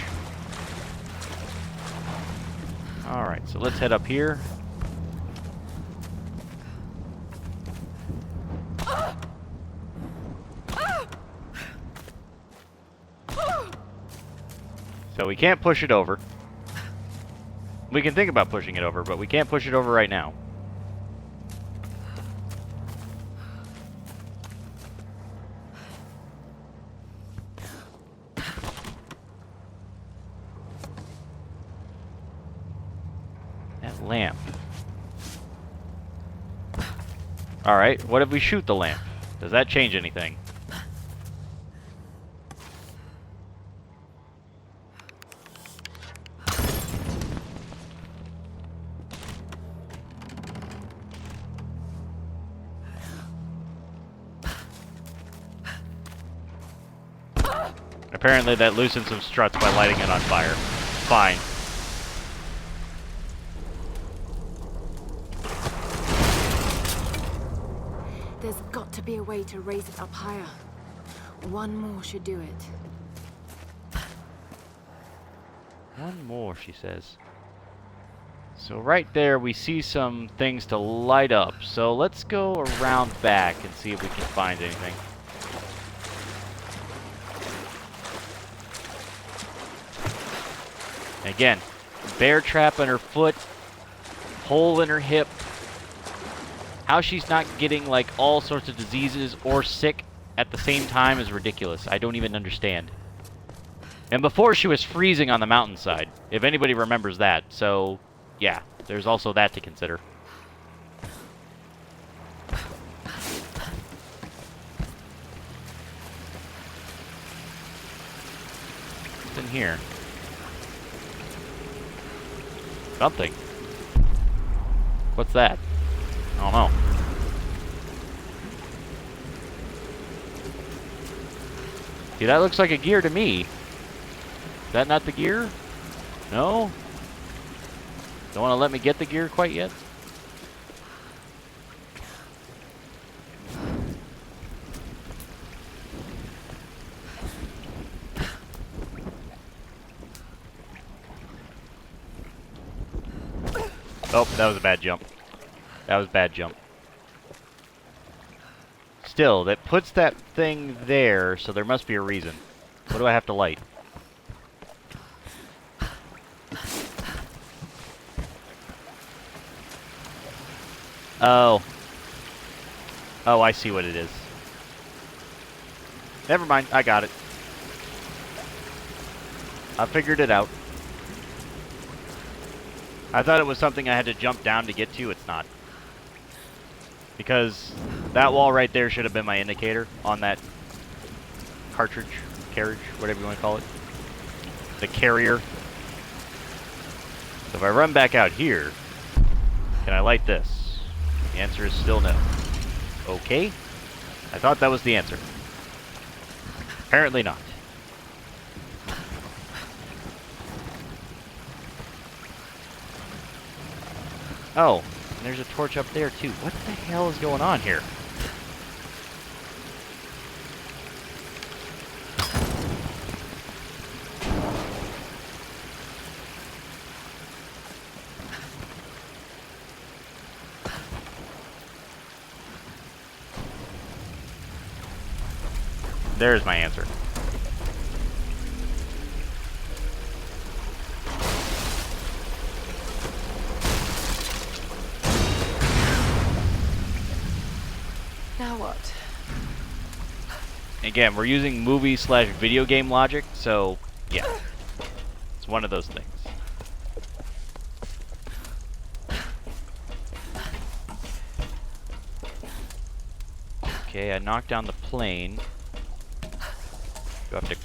Alright, so let's head up here. So we can't push it over. We can think about pushing it over, but we can't push it over right now. That lamp. Alright, what if we shoot the lamp? Does that change anything? Apparently that loosens some struts by lighting it on fire. Fine.
way to raise it up higher. One more should do it.
One more, she says. So right there, we see some things to light up. So let's go around back and see if we can find anything. Again, bear trap in her foot, hole in her hip. How she's not getting like all sorts of diseases or sick at the same time is ridiculous. I don't even understand. And before she was freezing on the mountainside, if anybody remembers that. So, yeah, there's also that to consider. What's in here? Something. What's that? I don't know. See, that looks like a gear to me. Is that not the gear? No? Don't want to let me get the gear quite yet? Oh, that was a bad jump. That was a bad jump. Still, that puts that thing there, so there must be a reason. What do I have to light? Oh. Oh, I see what it is. Never mind, I got it. I figured it out. I thought it was something I had to jump down to get to. It's not. Because that wall right there should have been my indicator on that cartridge, carriage, whatever you want to call it. The carrier. So if I run back out here, can I light this? The answer is still no. Okay. I thought that was the answer. Apparently not. Oh, and there's a torch up there too. What the hell is going on here? There's my answer.
Now what?
Again, we're using movie/video game logic, so yeah. It's one of those things. Okay, I knocked down the plane. Do I have to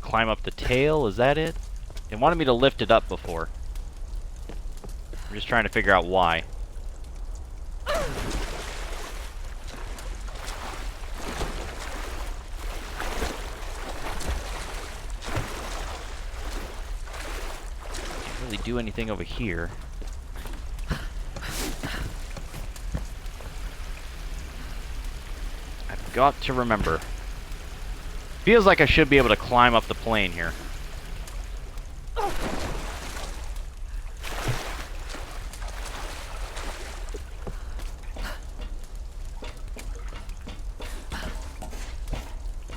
climb up the tail? Is that it? It wanted me to lift it up before. I'm just trying to figure out why. Can't really do anything over here. I've got to remember. Feels like I should be able to climb up the plane here.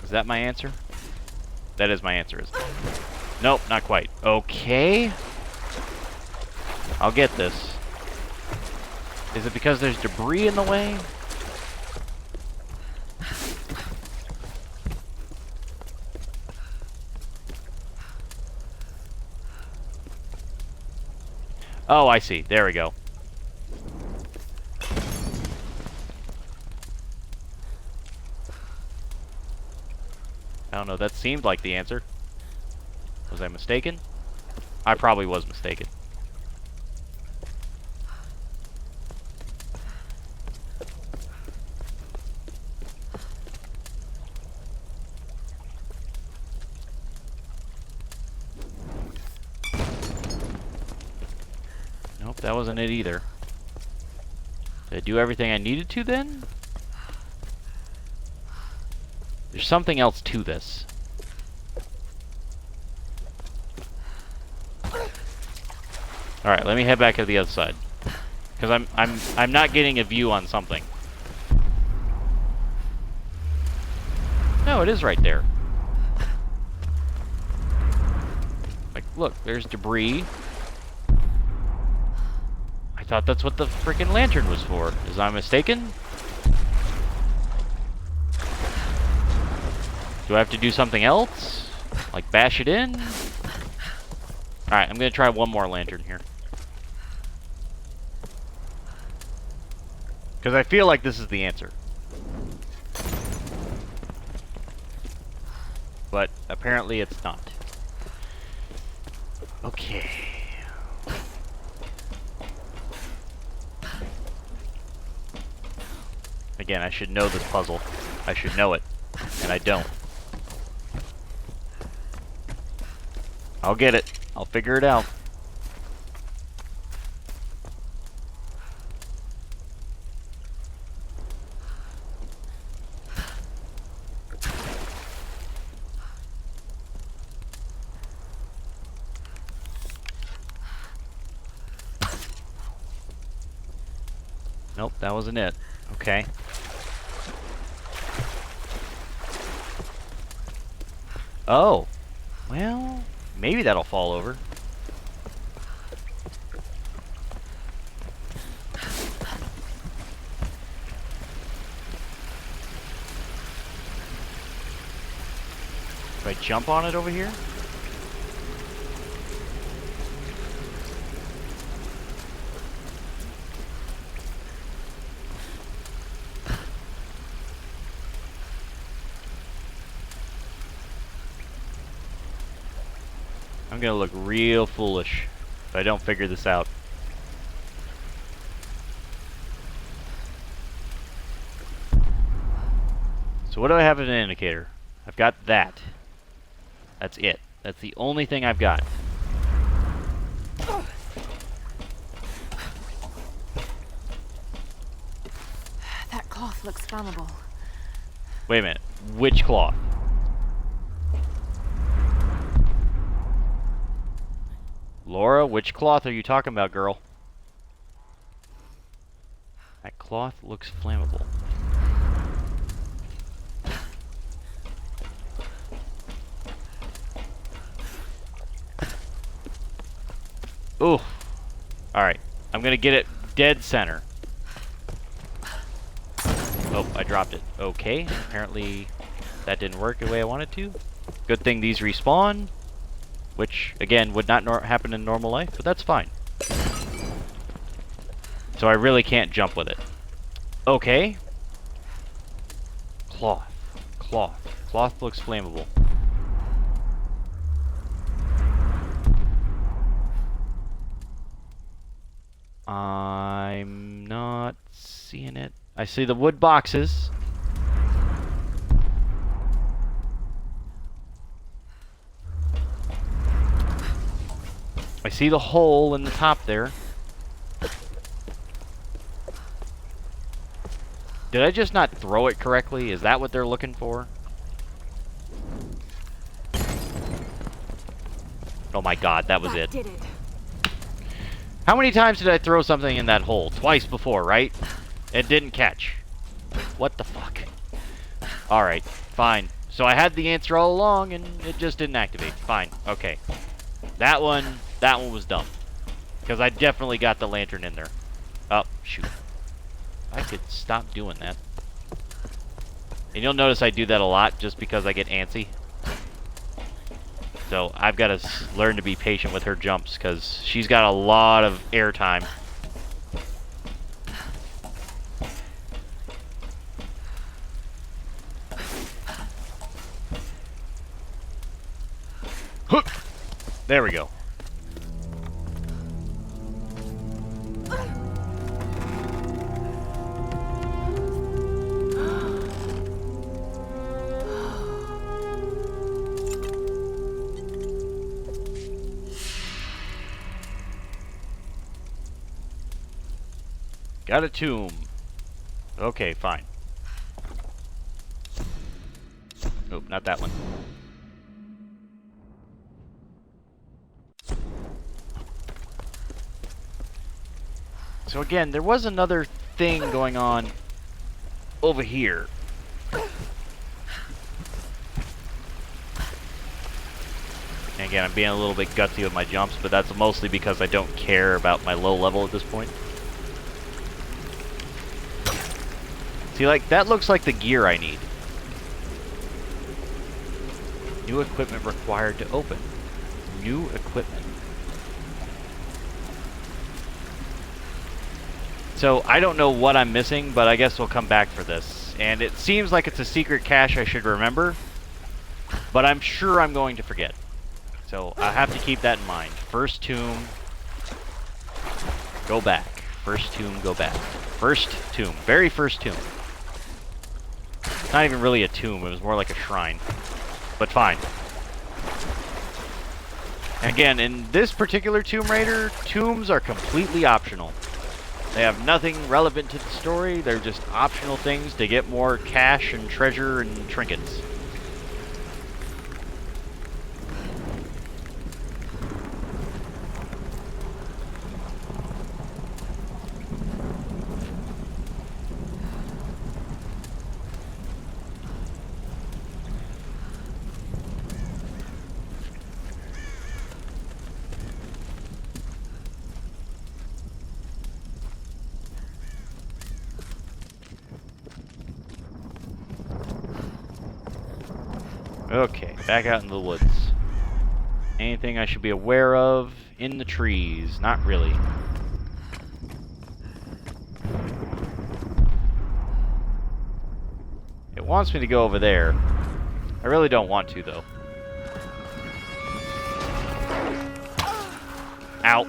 Is that my answer? That is my answer, isn't it? Nope, not quite. Okay. I'll get this. Is it because there's debris in the way? Oh, I see. There we go. I don't know. That seemed like the answer. Was I mistaken? I probably was mistaken. Nope, that wasn't it either. Did I do everything I needed to then? There's something else to this. Alright, let me head back to the other side. Because I'm not getting a view on something. No, it is right there. Like, look, there's debris. I thought that's what the freaking lantern was for. Was I mistaken? Do I have to do something else? Like bash it in? Alright, I'm gonna try one more lantern here. Because I feel like this is the answer. But apparently it's not. Okay. Again, I should know this puzzle. I should know it. And I don't. I'll get it. I'll figure it out. Nope, that wasn't it. Okay. Oh. Well, maybe that'll fall over. Do I jump on it over here? I'm gonna look real foolish if I don't figure this out. So what do I have as an indicator? I've got that. That's it. That's the only thing I've got.
That cloth looks flammable.
Wait a minute. Which cloth? Laura, which cloth are you talking about, girl? That cloth looks flammable. Ooh. Alright. I'm gonna get it dead center. Oh, I dropped it. Okay. Apparently that didn't work the way I wanted to. Good thing these respawn. Which, again, would not happen in normal life, but that's fine. So I really can't jump with it. Okay. Cloth. Cloth. Cloth looks flammable. I'm not seeing it. I see the wood boxes. I see the hole in the top there. Did I just not throw it correctly? Is that what they're looking for? Oh my god, that was it.
Did it.
How many times did I throw something in that hole? Twice before, right? It didn't catch. What the fuck? Alright, fine. So I had the answer all along and it just didn't activate. Fine, okay. That one was dumb. Because I definitely got the lantern in there. Oh, shoot. I could stop doing that. And you'll notice I do that a lot just because I get antsy. So I've got to learn to be patient with her jumps because she's got a lot of airtime. There we go. Got a tomb. Okay, fine. Nope, not that one. So again, there was another thing going on over here. And again, I'm being a little bit gutsy with my jumps, but that's mostly because I don't care about my low level at this point. See, like, that looks like the gear I need. New equipment required to open. New equipment. So, I don't know what I'm missing, but I guess we'll come back for this. And it seems like it's a secret cache I should remember, but I'm sure I'm going to forget. So, I have to keep that in mind. First tomb, go back. First tomb, go back. First tomb. Very first tomb. It's not even really a tomb, it was more like a shrine. But fine. Again, in this particular Tomb Raider, tombs are completely optional. They have nothing relevant to the story, they're just optional things to get more cash and treasure and trinkets. Okay, back out in the woods. Anything I should be aware of in the trees? Not really. It wants me to go over there. I really don't want to, though. Ow.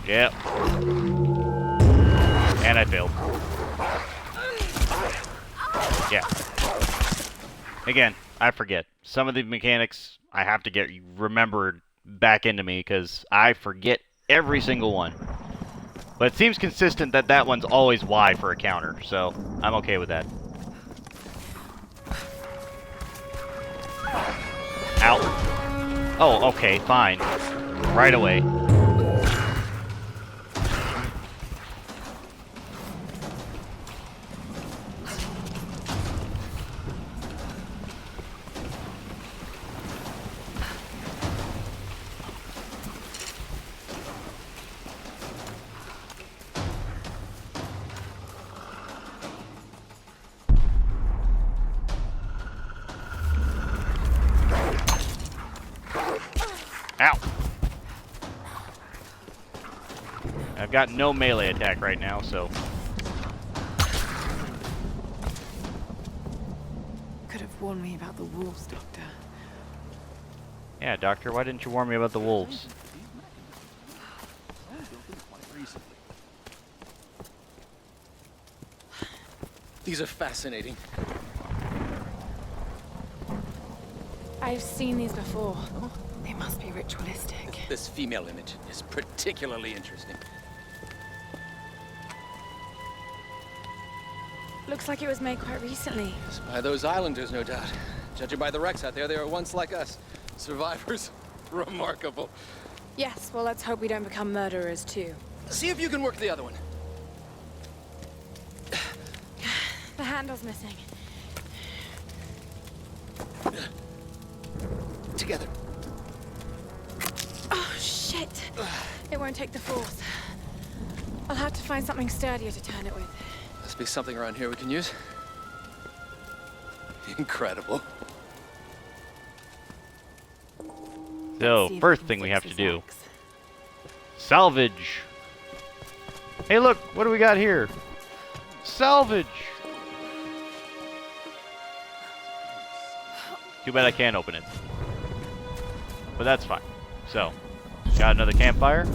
Yep. And I failed. Yeah. Again, I forget. Some of the mechanics I have to get remembered back into me because I forget every single one. But it seems consistent that that one's always Y for a counter, so I'm okay with that. Ow. Oh, okay, fine. Right away. Ow! I've got no melee attack right now, so...
Could have warned me about the wolves, Doctor.
Yeah, Doctor, why didn't you warn me about the wolves?
These are fascinating.
I've seen these before. They must be ritualistic.
This female image is particularly interesting.
Looks like it was made quite recently.
It's by those islanders, no doubt. Judging by the wrecks out there, they were once like us. Survivors. Remarkable.
Yes, well, let's hope we don't become murderers, too.
See if you can work the other one.
The handle's missing.
Together.
Oh, shit. It won't take the force. I'll have to find something sturdier to turn it with.
Must be something around here we can use. Incredible.
So, first thing we have to do. Salvage! Hey look, what do we got here? Salvage! Too bad I can't open it. But that's fine. So, got another campfire.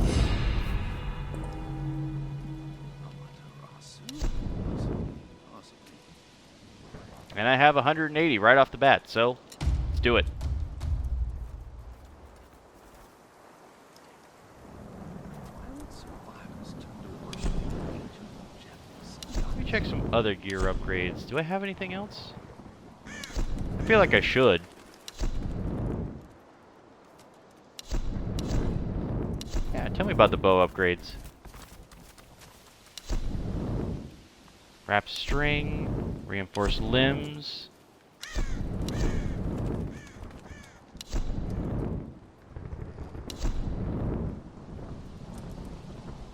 And I have 180 right off the bat, so let's do it. check some other gear upgrades. Do I have anything else? I feel like I should. Yeah, tell me about the bow upgrades. Wrap string, reinforced limbs.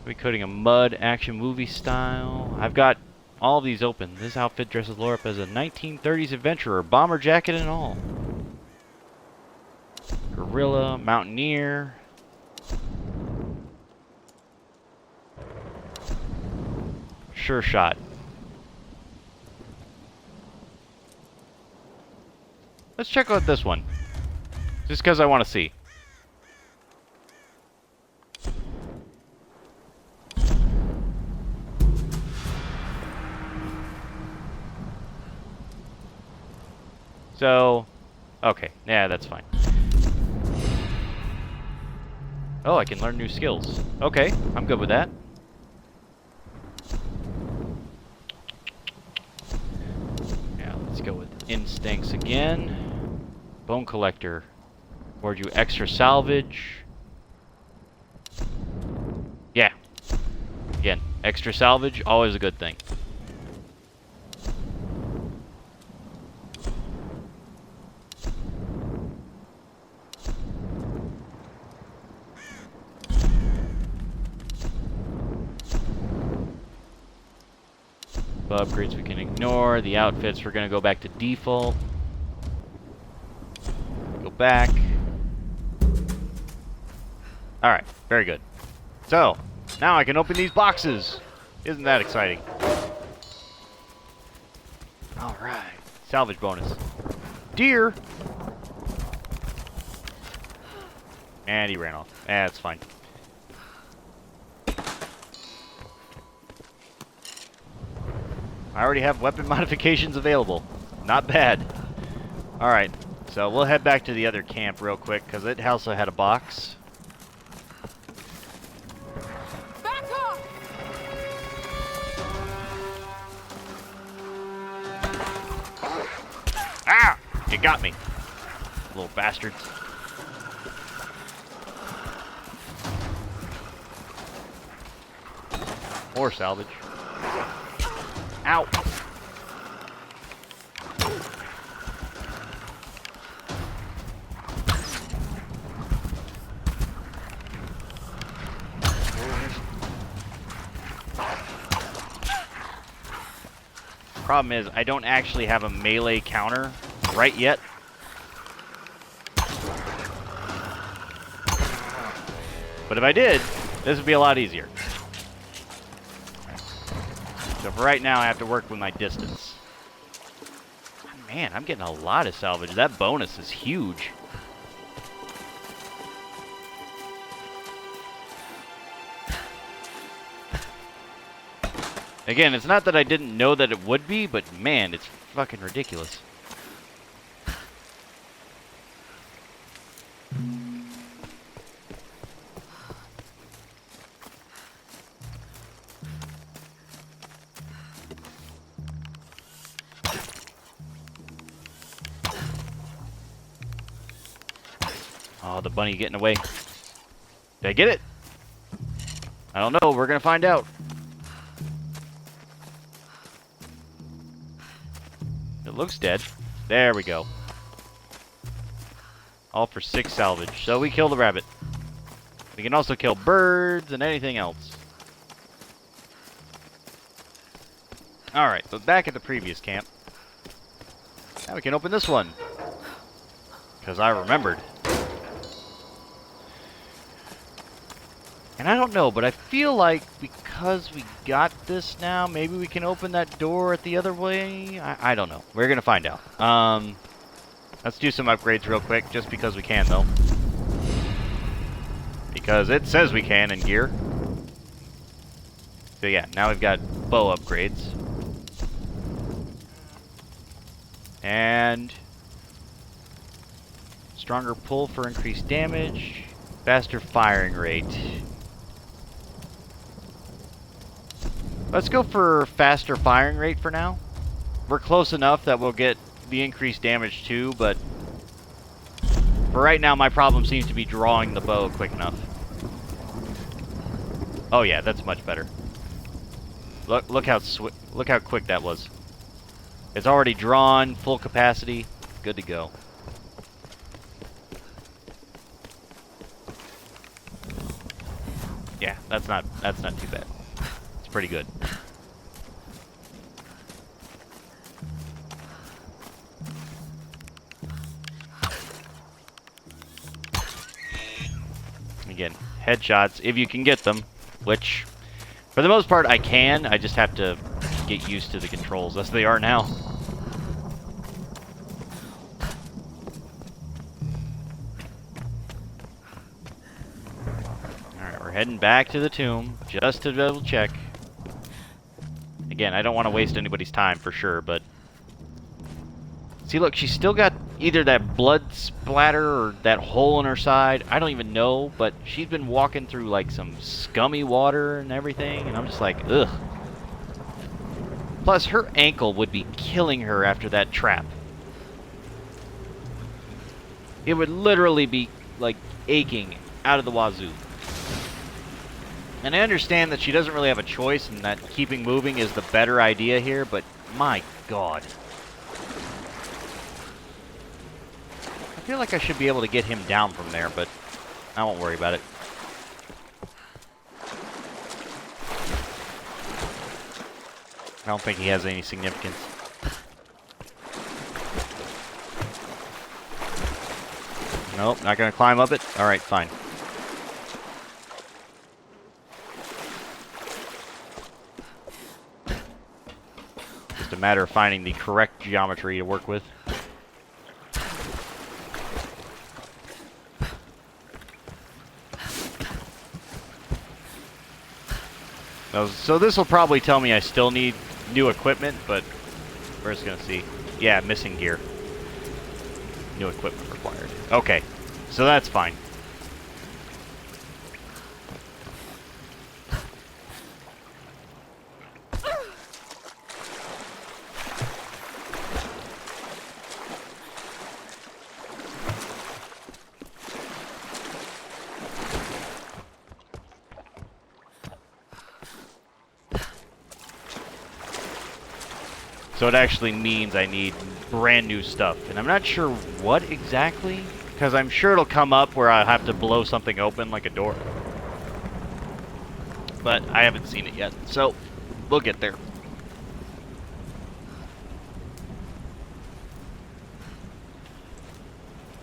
Recoding a mud action movie style. I've got all of these open. This outfit dresses Laura up as a 1930s adventurer, bomber jacket and all. Gorilla, mountaineer. Sure shot. Let's check out this one. Just because I want to see. So, okay, yeah, that's fine. Oh, I can learn new skills. Okay, I'm good with that. Yeah, let's go with instincts again. Bone collector. Award you extra salvage. Yeah. Again, extra salvage, always a good thing. Upgrades we can ignore. The outfits, we're going to go back to default. Go back. Alright, very good. So, now I can open these boxes. Isn't that exciting? Alright, salvage bonus. Deer! And he ran off. That's fine. I already have weapon modifications available. Not bad. Alright, so we'll head back to the other camp real quick, because it also had a box.
Back off!
Ah! You got me. Little bastards. More salvage. Ow! Problem is, I don't actually have a melee counter right yet. But if I did, this would be a lot easier. So for right now, I have to work with my distance. Man, I'm getting a lot of salvage. That bonus is huge. Again, it's not that I didn't know that it would be, but man, it's fucking ridiculous. Oh, the bunny getting away. Did I get it? I don't know. We're going to find out. It looks dead. There we go. All for 6 salvage. So we kill the rabbit. We can also kill birds and anything else. Alright, so back at the previous camp. Now we can open this one. Because I remembered. And I don't know, but I feel like because we got this now, maybe we can open that door at the other way? I don't know. We're going to find out. Let's do some upgrades real quick, just because we can, though. Because it says we can in gear. So yeah, now we've got bow upgrades. And stronger pull for increased damage. Faster firing rate. Let's go for faster firing rate for now. We're close enough that we'll get the increased damage too, but for right now my problem seems to be drawing the bow quick enough. Oh yeah, that's much better. Look how quick that was. It's already drawn, full capacity, good to go. Yeah, that's not too bad. It's pretty good. Again, headshots if you can get them, which for the most part I can. I just have to get used to the controls as they are now. Heading back to the tomb, just to double check. Again, I don't want to waste anybody's time for sure, but... See, look, she's still got either that blood splatter or that hole in her side. I don't even know, but she's been walking through, like, some scummy water and everything, and I'm just like, ugh. Plus, her ankle would be killing her after that trap. It would literally be, like, aching out of the wazoo. And I understand that she doesn't really have a choice and that keeping moving is the better idea here, but my god. I feel like I should be able to get him down from there, but I won't worry about it. I don't think he has any significance. Nope, not gonna climb up it? Alright, fine. A matter of finding the correct geometry to work with. So this will probably tell me I still need new equipment, but we're just gonna see. Yeah, missing gear. New equipment required. Okay, so that's fine. So it actually means I need brand new stuff. And I'm not sure what exactly, because I'm sure it'll come up where I have to blow something open like a door. But I haven't seen it yet, so we'll get there.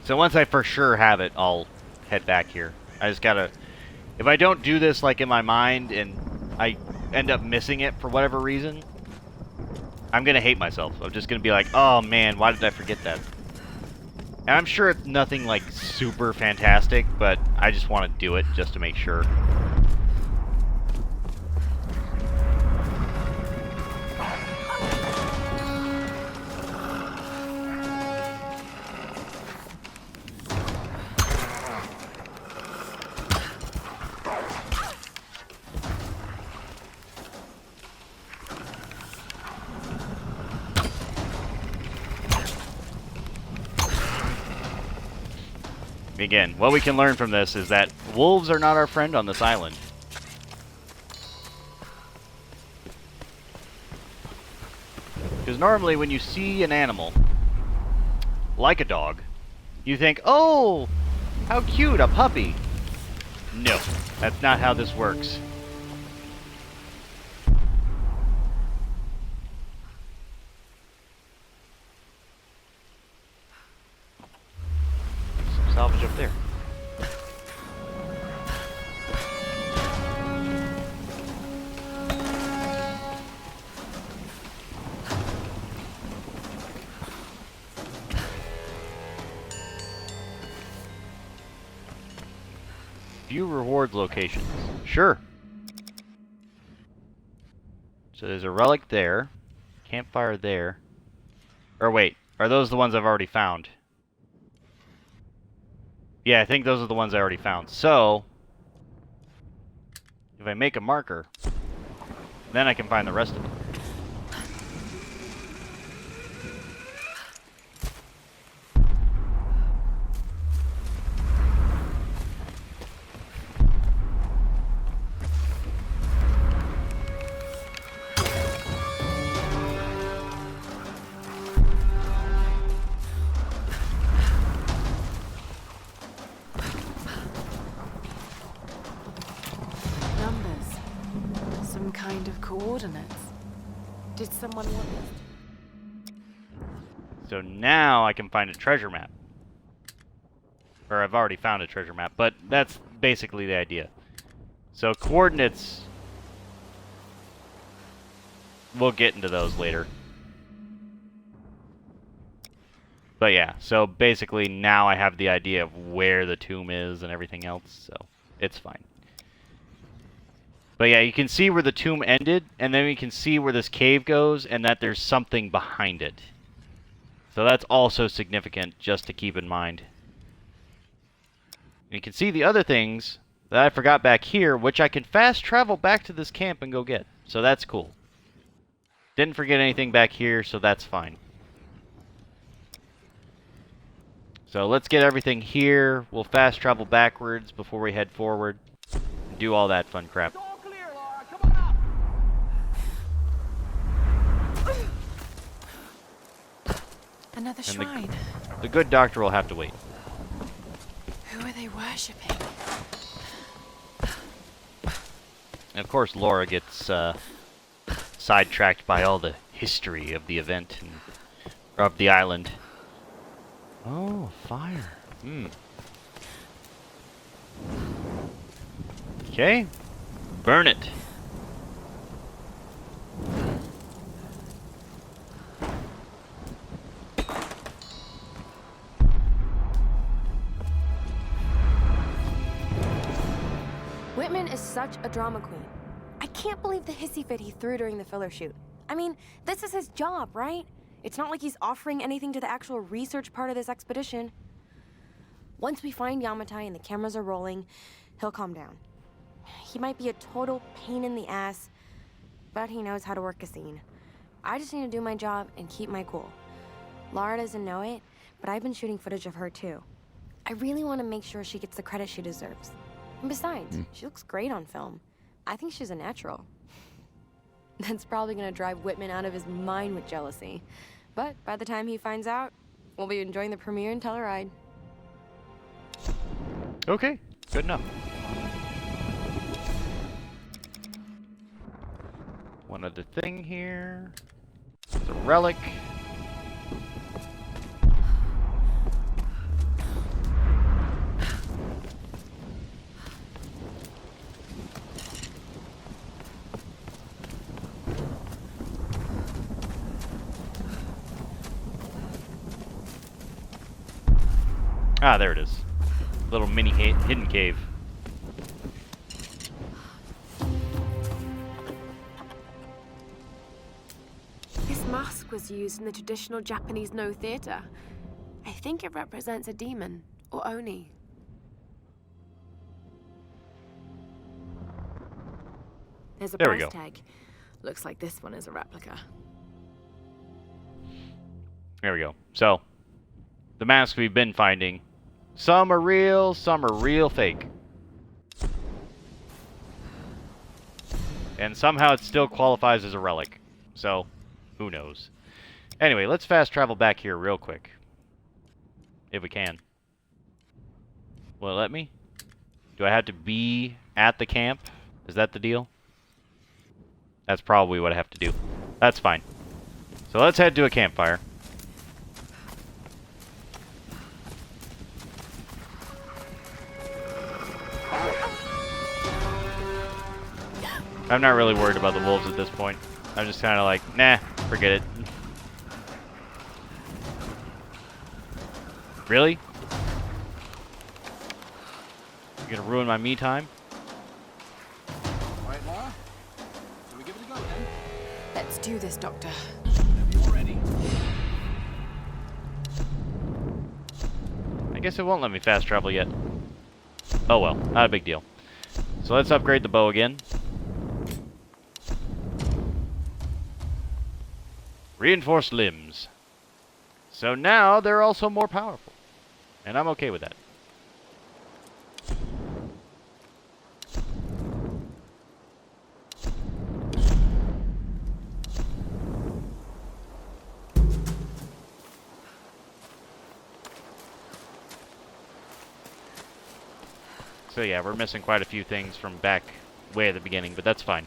So once I for sure have it, I'll head back here. I just gotta... If I don't do this like in my mind and I end up missing it for whatever reason, I'm gonna hate myself. I'm just gonna be like, oh man, why did I forget that? And I'm sure it's nothing like super fantastic, but I just want to do it just to make sure. Again, what we can learn from this is that wolves are not our friend on this island. Because normally when you see an animal, like a dog, you think, oh, how cute, a puppy. No, that's not how this works. Salvage up there. View reward locations. Sure. So there's a relic there. Campfire there. Or wait, are those the ones I've already found? Yeah, I think those are the ones I already found. So, if I make a marker, Then I can find the rest of them.
Numbers. Some kind of coordinates. Did someone want this?
So now I can find a treasure map. Or I've already found a treasure map, but that's basically the idea. So coordinates, we'll get into those later. But yeah, so basically now I have the idea of where the tomb is and everything else, so it's fine. But yeah, you can see where the tomb ended, and then you can see where this cave goes, and that there's something behind it. So that's also significant, just to keep in mind. And you can see the other things that I forgot back here, which I can fast travel back to this camp and go get. So that's cool. Didn't forget anything back here, so that's fine. So let's get everything here. We'll fast travel backwards before we head forward. And do all that fun crap.
Another shrine.
The good doctor will have to wait.
Who are they worshipping?
And of course, Laura gets sidetracked by all the history of the event and of the island. Oh, fire. Okay. Burn it.
Whitman is such a drama queen. I can't believe the hissy fit he threw during the filler shoot. I mean, this is his job, right? It's not like he's offering anything to the actual research part of this expedition. Once we find Yamatai and the cameras are rolling, he'll calm down. He might be a total pain in the ass, but he knows how to work a scene. I just need to do my job and keep my cool. Laura doesn't know it, but I've been shooting footage of her too. I really want to make sure she gets the credit she deserves. And besides, she looks great on film. I think she's a natural. That's probably gonna drive Whitman out of his mind with jealousy. But by the time he finds out, we'll be enjoying the premiere in Telluride.
Okay, good enough. One other thing here. It's a relic. Ah, there it is. Little mini hidden cave.
This mask was used in the traditional Japanese No theater. I think it represents a demon, or Oni. There's a
There we
price
go.
tag. Looks like this one is a replica.
There we go. So, the masks we've been finding, some are real fake. And somehow it still qualifies as a relic. So, who knows. Anyway, let's fast travel back here real quick. If we can. Will it let me? Do I have to be at the camp? Is that the deal? That's probably what I have to do. That's fine. So let's head to a campfire. I'm not really worried about the wolves at this point. I'm just kind of like, nah, forget it. Really? You're gonna ruin my me time?
All right, Laura. So we give it a go then.
Let's do this, Doctor.
Whenever you're ready.
I guess it won't let me fast travel yet. Oh well, not a big deal. So let's upgrade the bow again. Reinforced limbs. So now they're also more powerful. And I'm okay with that. So yeah, we're missing quite a few things from back way at the beginning, but that's fine.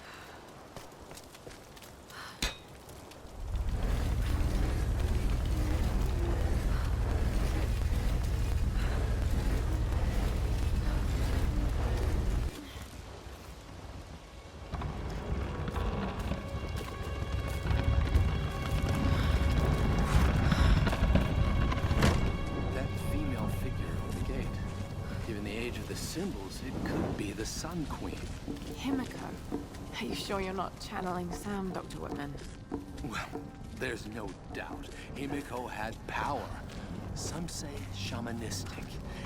That female figure on the gate. Given the age of the symbols, it could be the Sun Queen.
Himiko. Are you sure you're not channeling Sam, Dr. Whitman?
Well, there's no doubt. Himiko had power. Some say shamanistic,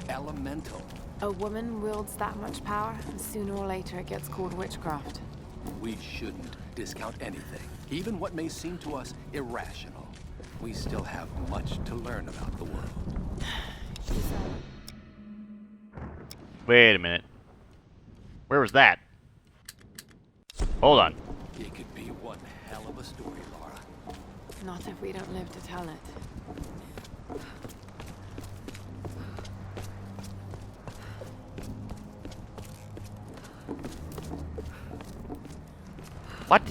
elemental.
A woman wields that much power, and sooner or later it gets called witchcraft.
We shouldn't discount anything, even what may seem to us irrational. We still have much to learn about the world.
Wait a minute. Where was that? Hold on.
It could be one hell of a story, Laura.
Not if we don't live to tell it.
What?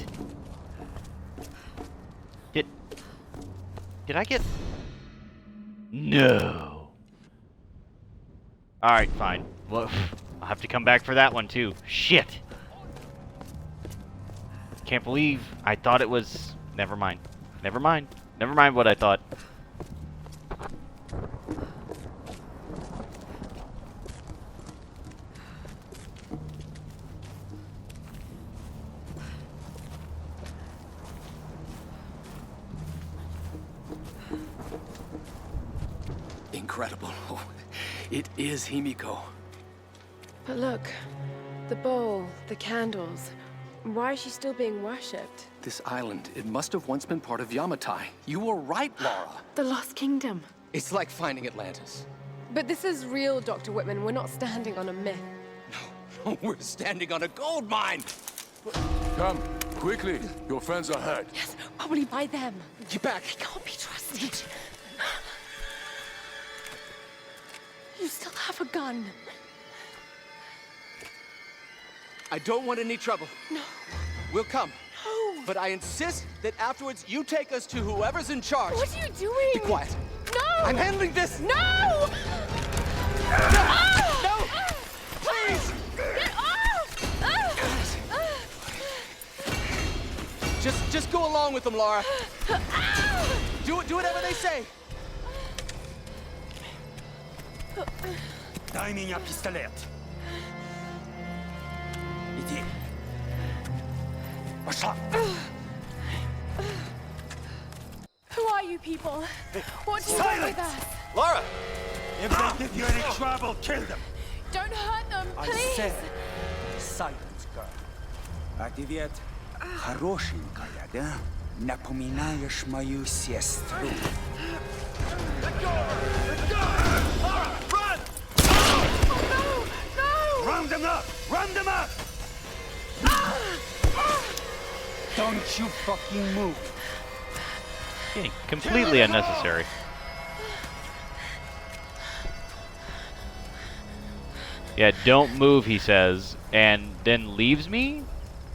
Did I get... No. Alright, fine. Well, I'll have to come back for that one too. Shit. Can't believe I thought it was... Never mind. Never mind. Never mind what I thought.
Incredible. Oh, it is Himiko.
But look, the bowl, the candles. Why is she still being worshipped?
This island, it must have once been part of Yamatai. You were right, Laura.
The Lost Kingdom.
It's like finding Atlantis.
But this is real, Dr. Whitman. We're not standing on a myth.
No, we're standing on a gold mine.
Come, quickly. Your friends are hurt.
Yes, probably by them.
Get back.
They can't be trusted. You still have a gun.
I don't want any trouble.
No.
We'll come.
No.
But I insist that afterwards you take us to whoever's in charge.
What are you doing?
Be quiet.
No!
I'm handling this.
No!
No! Please!
Get off!
Just go along with them, Laura. Do whatever they say.
Дай меня пистолет. Иди. Пошла.
Who are you people? What do you want with us?
Laura!
If they give you any trouble, kill them.
Don't hurt them,
I
please!
said, silence, girl. А ты ведь хорошенькая, да? Напоминаешь мою сестру. Round them up! Round them up! Don't you fucking move!
Yeah, completely unnecessary. Yeah, don't move, he says, and then leaves me?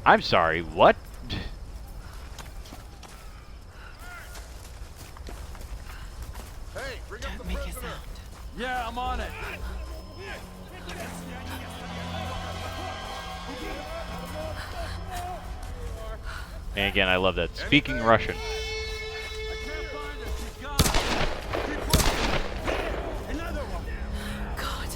I'm sorry, what?
Hey, bring
Don't make a sound.
Yeah, I'm on it.
And again, I love that. Speaking Russian.
God.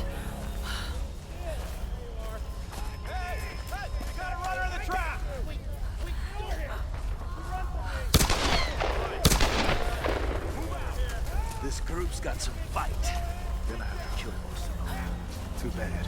This group's got some fight. Gonna have to kill most of them. Too bad.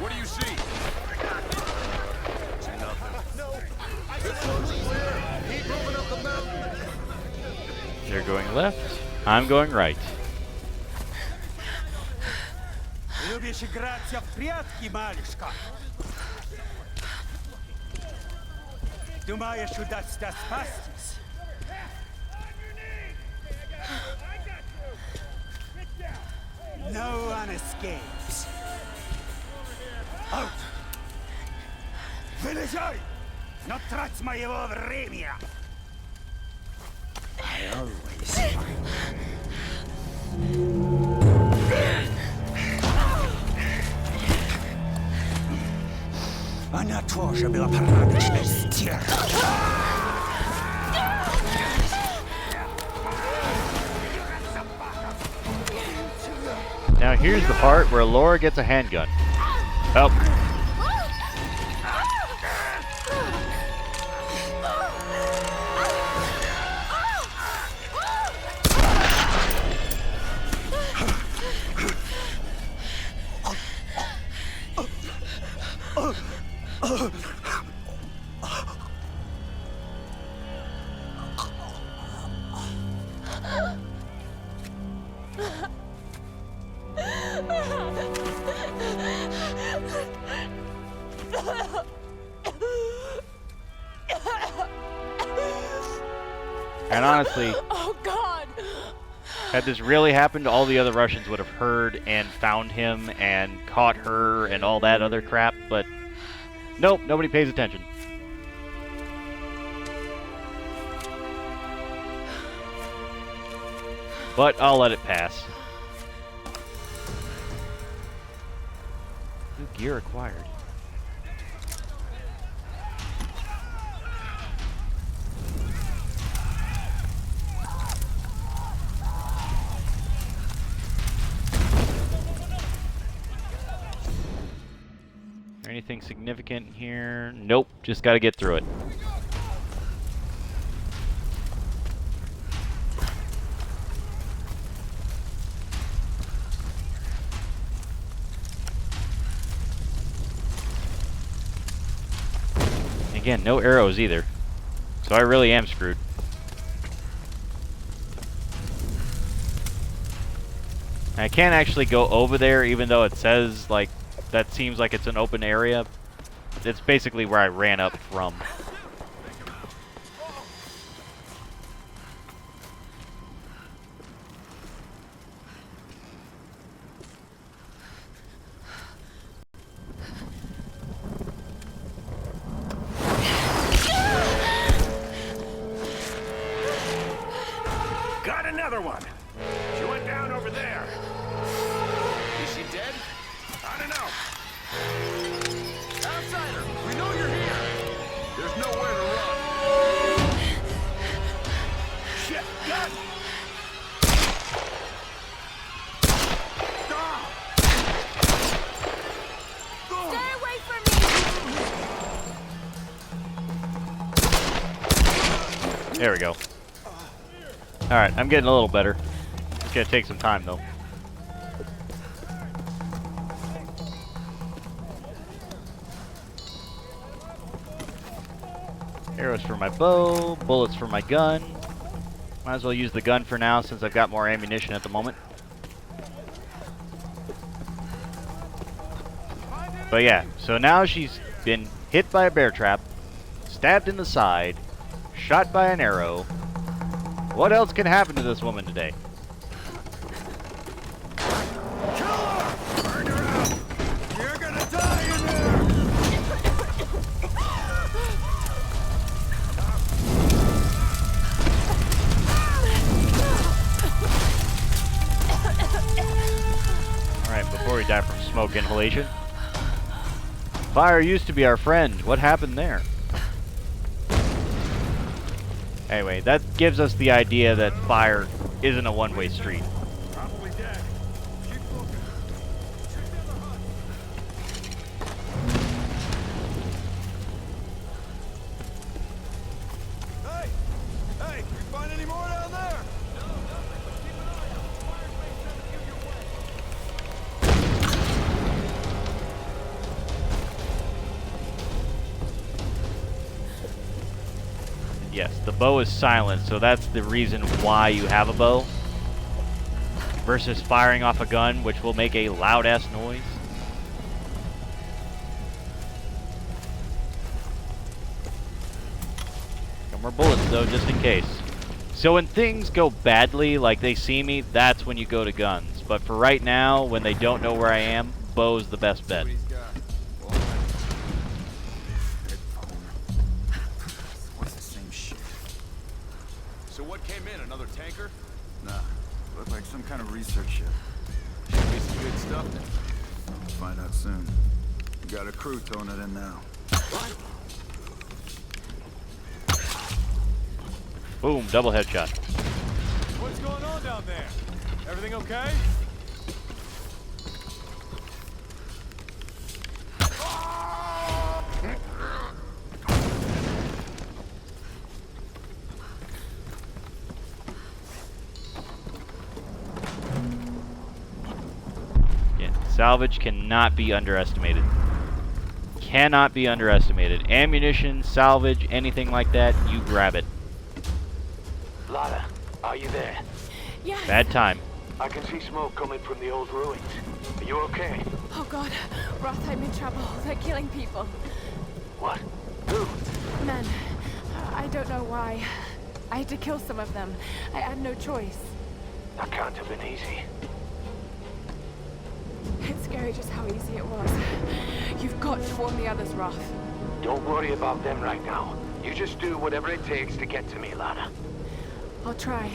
What do you see?
They're going left. I'm going right.
Lubisz grać w прятки, малышка? Думаешь, удастся спастись? No one escapes. Out! Вылезай! Но трать моего времени! I always find. Она тоже была порядочной стервой.
Now here's the part where Laura gets a handgun. Oh. And honestly,
Oh God!
had this really happened, all the other Russians would have heard and found him and caught her and all that other crap, but nope, nobody pays attention. But I'll let it pass. New gear acquired. Anything significant here? Nope, just gotta get through it. Again, no arrows either. So I really am screwed. I can't actually go over there even though it says like that seems like it's an open area. It's basically where I ran up from.
Got another one. She went down over there.
Is she dead?
I don't know.
Outsider, we know you're here. There's nowhere to run.
Shit, gun!
Stay away from me!
There we go. Alright, I'm getting a little better. It's gonna take some time though. Arrows for my bow, bullets for my gun. Might as well use the gun for now since I've got more ammunition at the moment. But yeah, so now she's been hit by a bear trap, stabbed in the side, shot by an arrow. What else can happen to this woman today?
Kill her! Burn her out! You're gonna die in there!
Alright, before we die from smoke inhalation. Fire used to be our friend. What happened there? Anyway, that gives us the idea that fire isn't a one-way street.
Probably dead. Keep looking. Hey! Hey, you find any more down there?
Yes, the bow is silent, so that's the reason why you have a bow. Versus firing off a gun, which will make a loud-ass noise. Got more bullets, though, just in case. So when things go badly, like they see me, that's when you go to guns. But for right now, when they don't know where I am, bow's the best bet.
What's the same shit?
So what came in? Another tanker?
Nah, looked like some kind of research ship.
Should be some good stuff then.
We'll find out soon. We got a crew towing it in now.
What?
Boom, double headshot.
What's going on down there? Everything okay?
Yeah, salvage cannot be underestimated. Cannot be underestimated. Ammunition, salvage, anything like that, you grab it.
Lara, are you there?
Yes.
Bad time.
I can see smoke coming from the old ruins. Are you okay?
Oh God, Roth, I'm in trouble. They're killing people.
What? Who?
Men. I don't know why. I had to kill some of them. I had no choice.
That can't have been easy.
It's scary just how easy it was. You've got to warn the others, Roth.
Don't worry about them right now. You just do whatever it takes to get to me, Lara.
I'll try.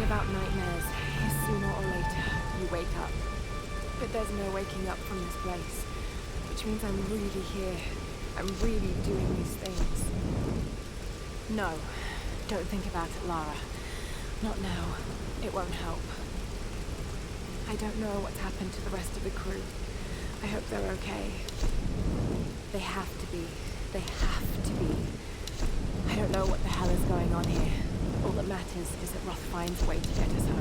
About nightmares is sooner or later you wake up. But there's no waking up from this place, which means I'm really here. I'm really doing these things. No, don't think about it, Lara. Not now. It won't help. I don't know what's happened to the rest of the crew. I hope they're okay. They have to be. They have to be. I don't know what the hell is going on here. All that matters is that Roth finds a way to get us home.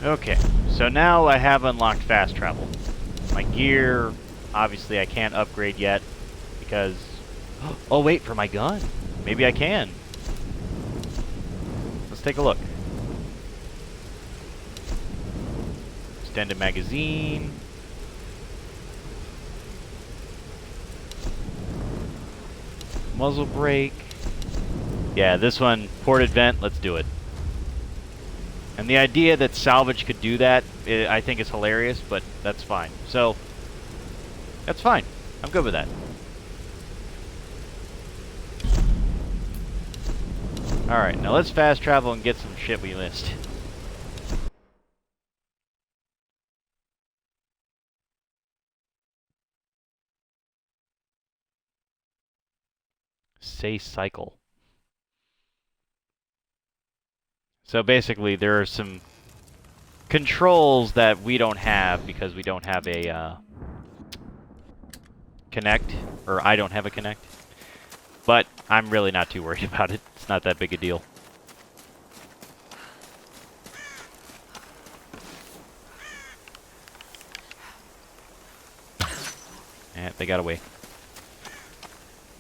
Okay, so now I have unlocked fast travel. My gear, obviously I can't upgrade yet because... Oh wait, for my gun. Maybe I can. Let's take a look. Extended magazine. Muzzle brake. Yeah, this one, ported vent, let's do it. And the idea that salvage could do that, I think is hilarious, but that's fine. So, that's fine. I'm good with that. Alright, now let's fast travel and get some shit we missed. Say cycle. So basically there are some controls that we don't have because we don't have a Connect, or I don't have a Connect. But I'm really not too worried about it. It's not that big a deal. And they got away.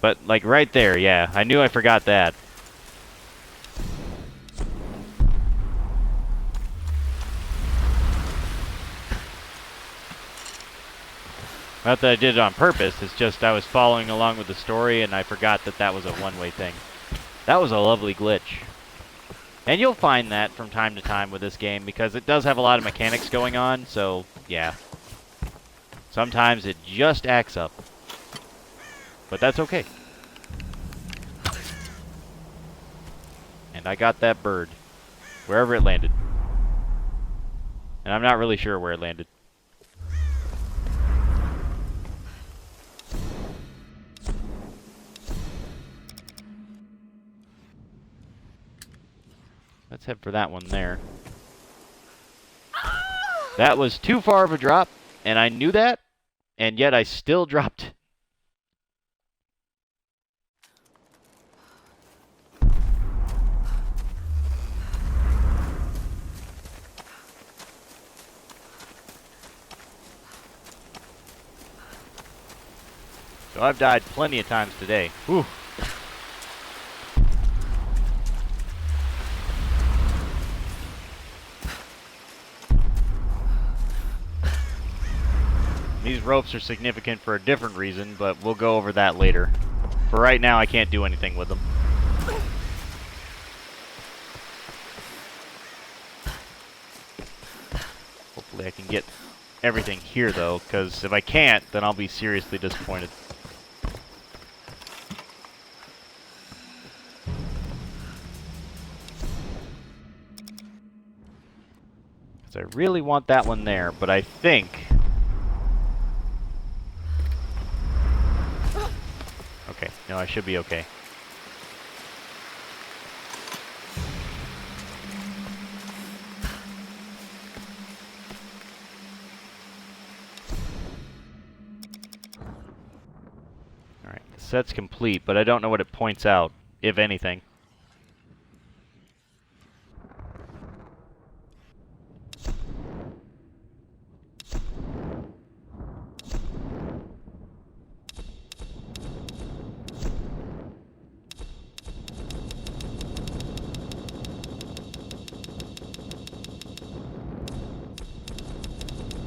But like right there, yeah, I knew I forgot that. Not that I did it on purpose, it's just I was following along with the story and I forgot that that was a one-way thing. That was a lovely glitch. And you'll find that from time to time with this game, because it does have a lot of mechanics going on, so yeah. Sometimes it just acts up. But that's okay. And I got that bird. Wherever it landed. And I'm not really sure where it landed. Let's head for that one there. That was too far of a drop, and I knew that, and yet I still dropped. So I've died plenty of times today. Whew. These ropes are significant for a different reason, but we'll go over that later. For right now, I can't do anything with them. Hopefully I can get everything here, though, because if I can't, then I'll be seriously disappointed. Because I really want that one there, but I think... Okay, no, I should be okay. Alright, the set's complete, but I don't know what it points out, if anything.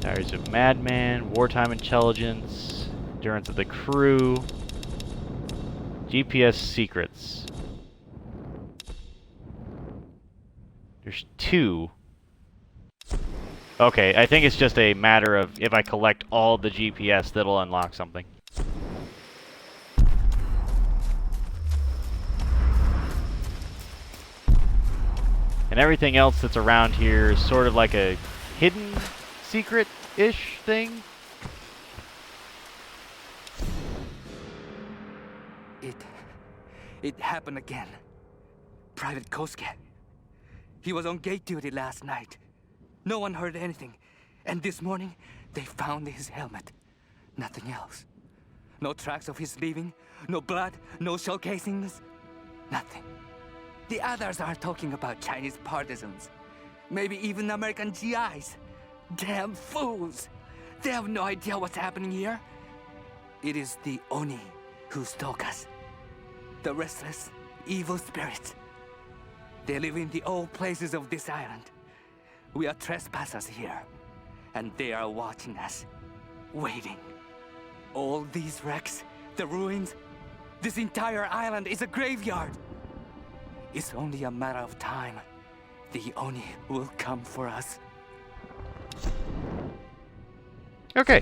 Diaries of Madman, Wartime Intelligence, Endurance of the Crew, GPS Secrets. There's 2. Okay, I think it's just a matter of if I collect all the GPS, that'll unlock something. And everything else that's around here is sort of like a hidden secret-ish thing.
It happened again. Private Kosuke. He was on gate duty last night. No one heard anything. And this morning, they found his helmet. Nothing else. No tracks of his leaving, no blood, no shell casings. Nothing. The others are talking about Chinese partisans. Maybe even American GIs. Damn fools! They have no idea what's happening here. It is the Oni who stalk us. The restless, evil spirits. They live in the old places of this island. We are trespassers here, and they are watching us, waiting. All these wrecks, the ruins, this entire island is a graveyard. It's only a matter of time. The Oni will come for us.
Okay.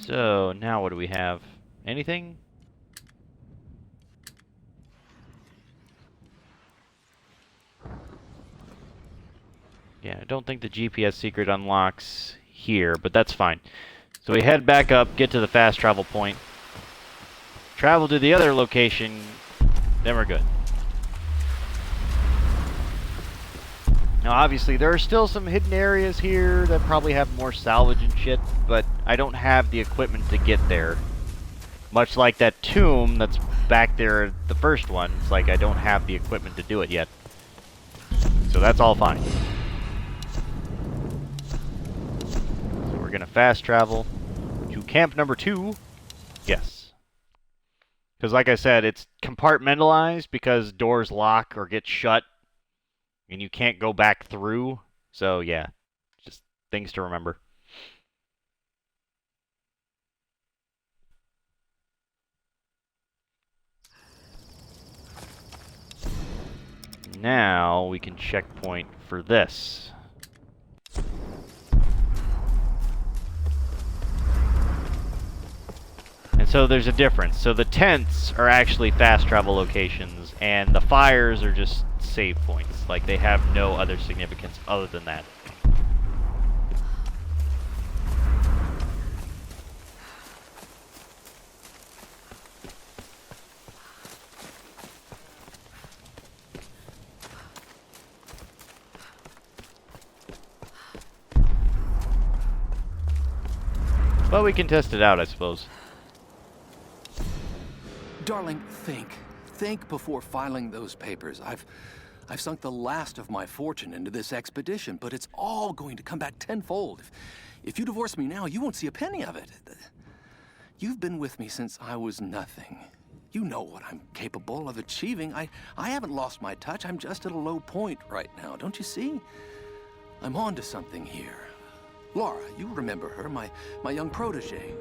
So, now what do we have? Anything? Yeah, I don't think the GPS secret unlocks here, but that's fine. So we head back up, get to the fast travel point, travel to the other location, then we're good. Now obviously there are still some hidden areas here that probably have more salvage and shit, but I don't have the equipment to get there. Much like that tomb that's back there, the first one, it's like I don't have the equipment to do it yet. So that's all fine. So we're gonna fast travel to camp number 2. Yes. Because like I said, it's compartmentalized because doors lock or get shut and you can't go back through. So yeah, just things to remember. Now we can checkpoint for this. And so there's a difference. So the tents are actually fast travel locations, and the fires are just save points. Like, they have no other significance other than that. Well, we can test it out, I suppose.
Darling, think. Think before filing those papers. I've sunk the last of my fortune into this expedition, but it's all going to come back tenfold. If you divorce me now, you won't see a penny of it. You've been with me since I was nothing. You know what I'm capable of achieving. I haven't lost my touch. I'm just at a low point right now. Don't you see? I'm on to something here. Laura, you remember her, my young protege.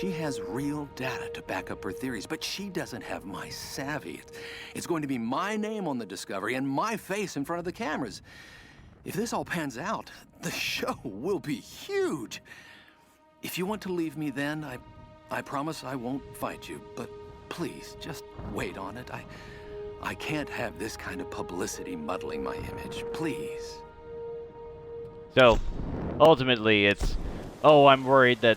She has real data to back up her theories, but she doesn't have my savvy. It's going to be my name on the Discovery and my face in front of the cameras. If this all pans out, the show will be huge. If you want to leave me then, I promise I won't fight you, but please, just wait on it. I can't have this kind of publicity muddling my image, please.
So, ultimately, it's, oh, I'm worried that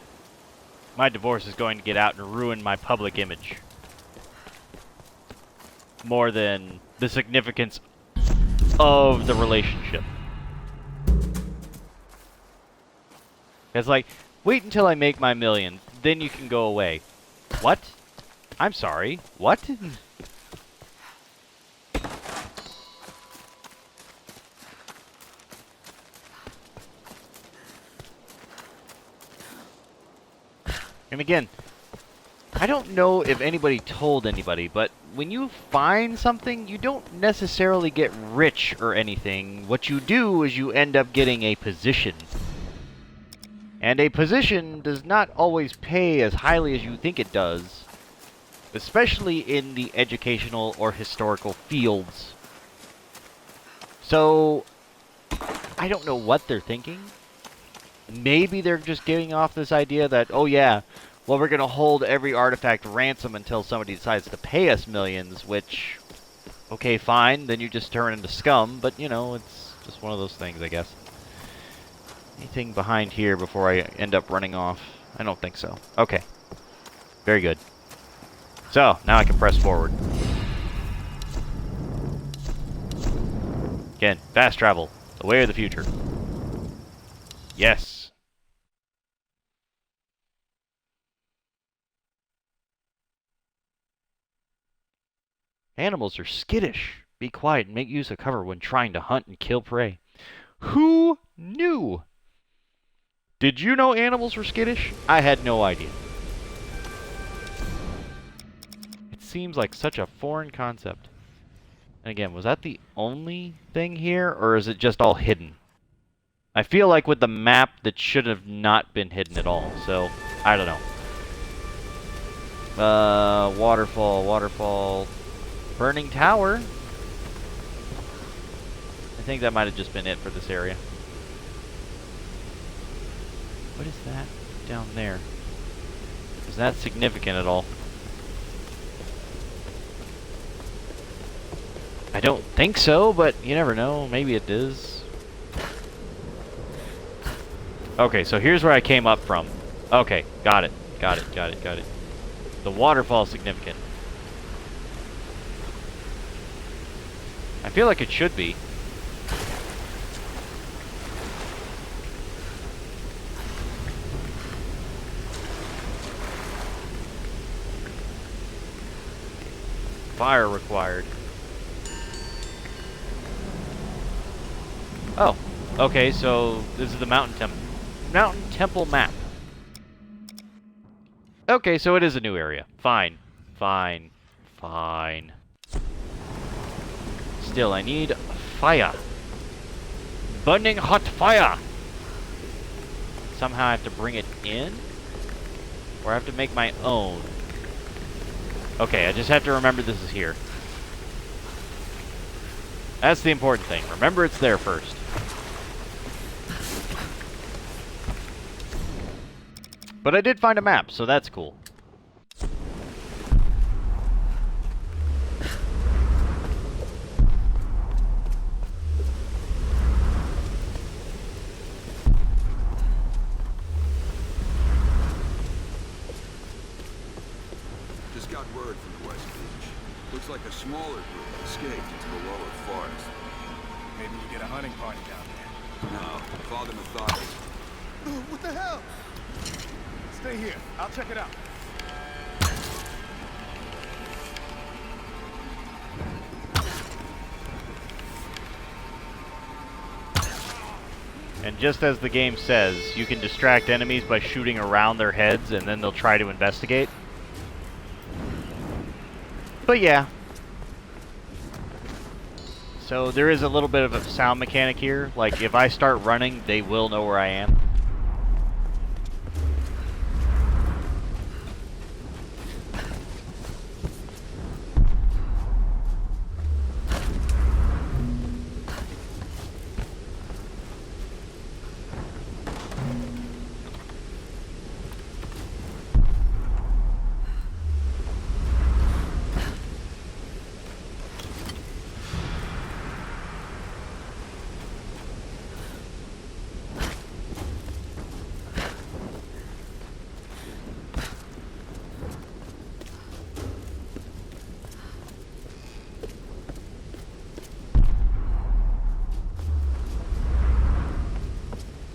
my divorce is going to get out and ruin my public image. More than the significance of the relationship. It's like, wait until I make my millions, then you can go away. What? I'm sorry, what? And again, I don't know if anybody told anybody, but when you find something, you don't necessarily get rich or anything. What you do is you end up getting a position. And a position does not always pay as highly as you think it does, especially in the educational or historical fields. So, I don't know what they're thinking. Maybe they're just getting off this idea that, oh yeah, well, we're going to hold every artifact ransom until somebody decides to pay us millions, which, okay, fine, then you just turn into scum, but, you know, it's just one of those things, I guess. Anything behind here before I end up running off? I don't think so. Okay. Very good. So, now I can press forward. Again, fast travel. The way of the future. Yes. Animals are skittish. Be quiet and make use of cover when trying to hunt and kill prey. Who knew? Did you know animals were skittish? I had no idea. It seems like such a foreign concept. And again, was that the only thing here, or is it just all hidden? I feel like with the map, that should have not been hidden at all, so I don't know. Waterfall, waterfall. Burning tower. I think that might have just been it for this area. What is that down there? Is that significant at all? I don't think so, but you never know. Maybe it is. Okay, so here's where I came up from. Okay, got it. Got it, got it, got it. The waterfall is significant. I feel like it should be. Fire required. Oh, okay, so this is the Mountain Temple map. Okay, so it is a new area. Fine, fine, fine. Still, I need fire. Burning hot fire! Somehow I have to bring it in? Or I have to make my own? Okay, I just have to remember this is here. That's the important thing. Remember it's there first. But I did find a map, so that's cool.
Just got word from the West Beach. Looks like a smaller group escaped into the lower forest.
Maybe you get a hunting party down there.
No, Father Matthias.
What the hell? Stay here. I'll check it out.
And just as the game says, you can distract enemies by shooting around their heads and then they'll try to investigate. But yeah. So there is a little bit of a sound mechanic here. Like if I start running, they will know where I am.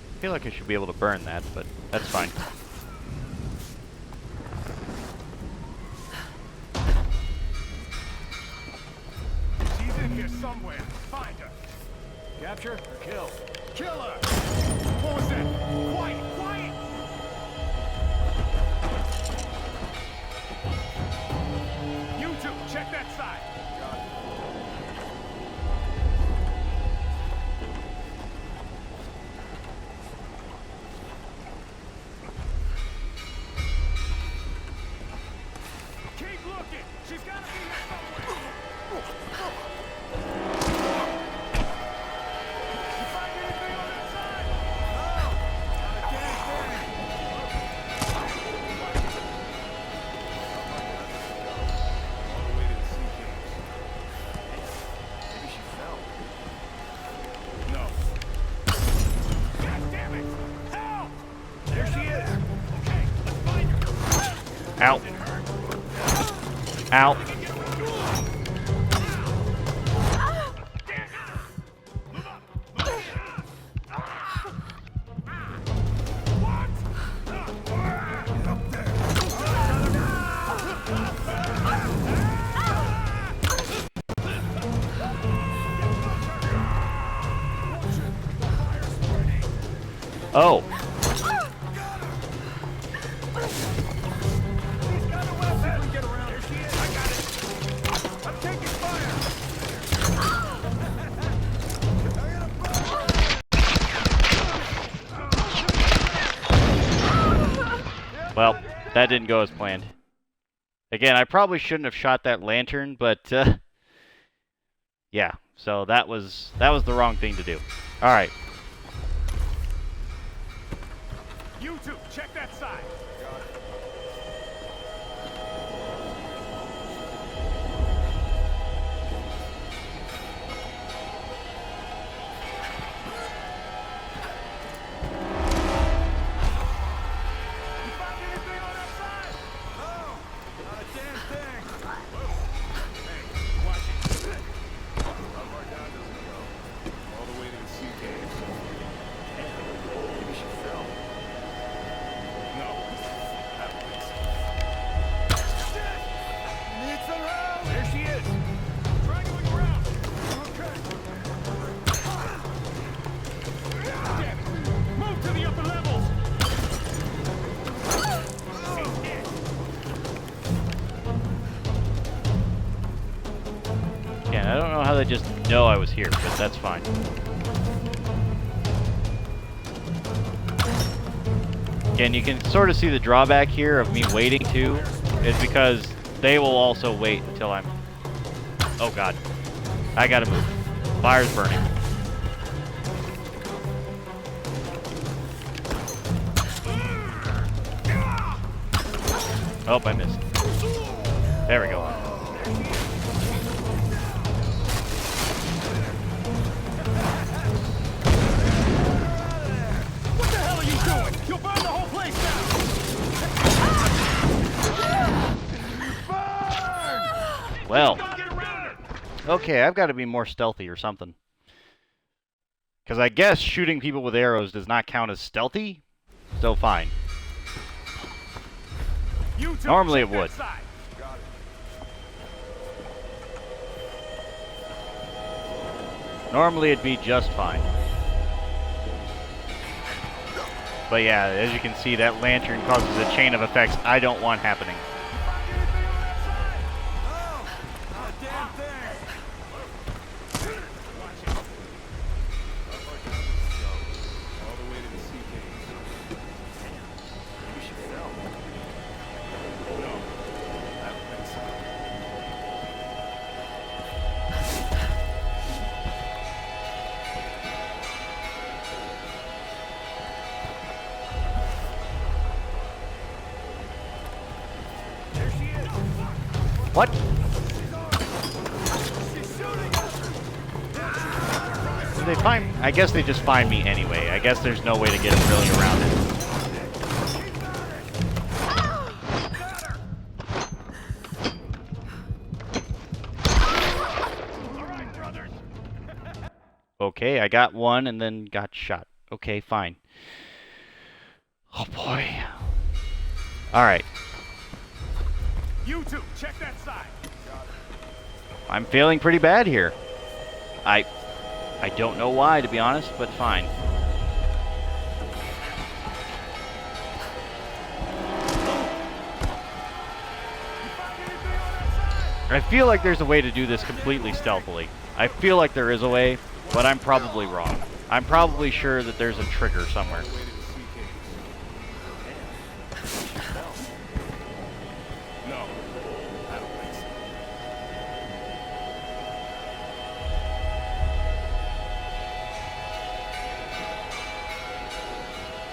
I feel like I should be able to burn that, but that's fine.
She's in here somewhere. Find her. Capture or kill? Kill her! What was that? Quiet! Quiet! You two, check that side. Got it. Keep looking! She's gotta be here somewhere! You find anything on that side? No! Not a damn thing! All the way to the sea caves. Maybe she fell. No. God damn it! Help! There she is! Okay, let's find her!
Ow. Ow. Oh. Well, that didn't go as planned. Again, I probably shouldn't have shot that lantern, but yeah. So that was the wrong thing to do. All right.
You two, check that side. Got it. You find anything on that side? No, not a damn thing. Hey, watch it. How far down does it go? All the way to the sea caves. Maybe she fell. No. I don't think so. Need some help! There she is! Triangling around! Okay. Damn it! Move to the upper levels!
Again, I don't know how they just know I was here, but that's fine. Again, you can sort of see the drawback here of me waiting too, is because they will also wait until I'm... Oh god. I gotta move. Fire's burning. Oh, I missed. There we go.
What the hell are you doing? You'll burn the whole place down!
Well. Okay, I've got to be more stealthy or something. Because I guess shooting people with arrows does not count as stealthy. So fine. Normally it would. Normally it'd be just fine. But yeah, as you can see, that lantern causes a chain of effects I don't want happening. What? Did they find? I guess they just find me anyway. I guess there's no way to get really around it. Okay, I got one and then got shot. Okay, fine. Oh boy. Alright.
You two, check that side.
I'm feeling pretty bad here. I don't know why, to be honest, but fine. I feel like there's a way to do this completely stealthily. I feel like there is a way, but I'm probably wrong. I'm probably sure that there's a trigger somewhere.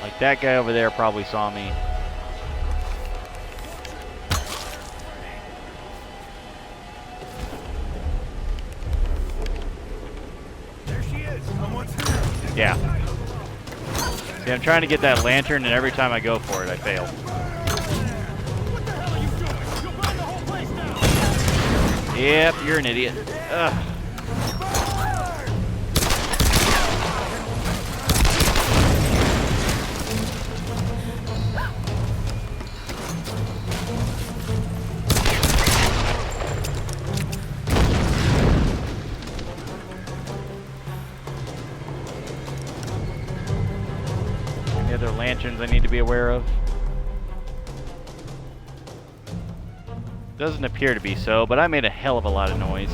Like that guy over there probably saw me.
There she is. Someone's here.
Yeah. See, I'm trying to get that lantern, and every time I go for it, I fail.
What the hell are you doing? You'll burn the whole place down.
Yep, you're an idiot. Ugh. Any other lanterns I need to be aware of? Doesn't appear to be so, but I made a hell of a lot of noise,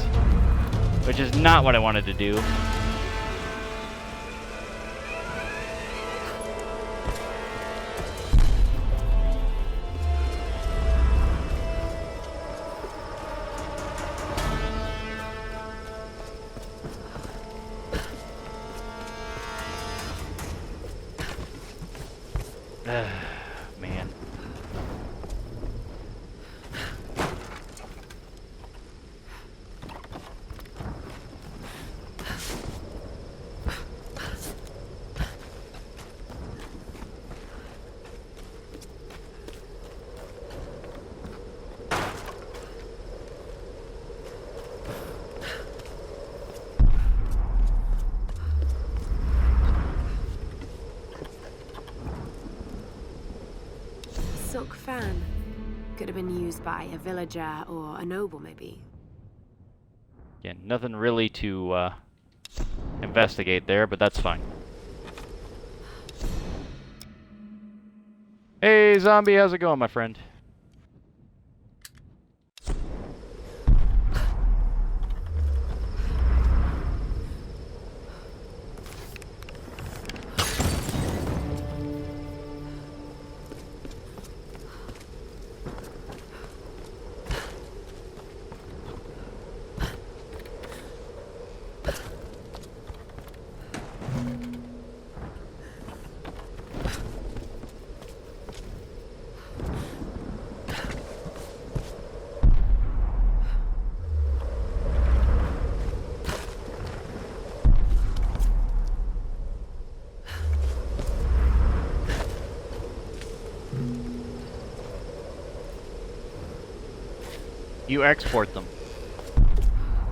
which is not what I wanted to do. Man.
Silk fan. Could have been used by a villager or a noble, maybe.
Yeah, nothing really to investigate there, but that's fine. Hey, zombie, how's it going, my friend? you export them.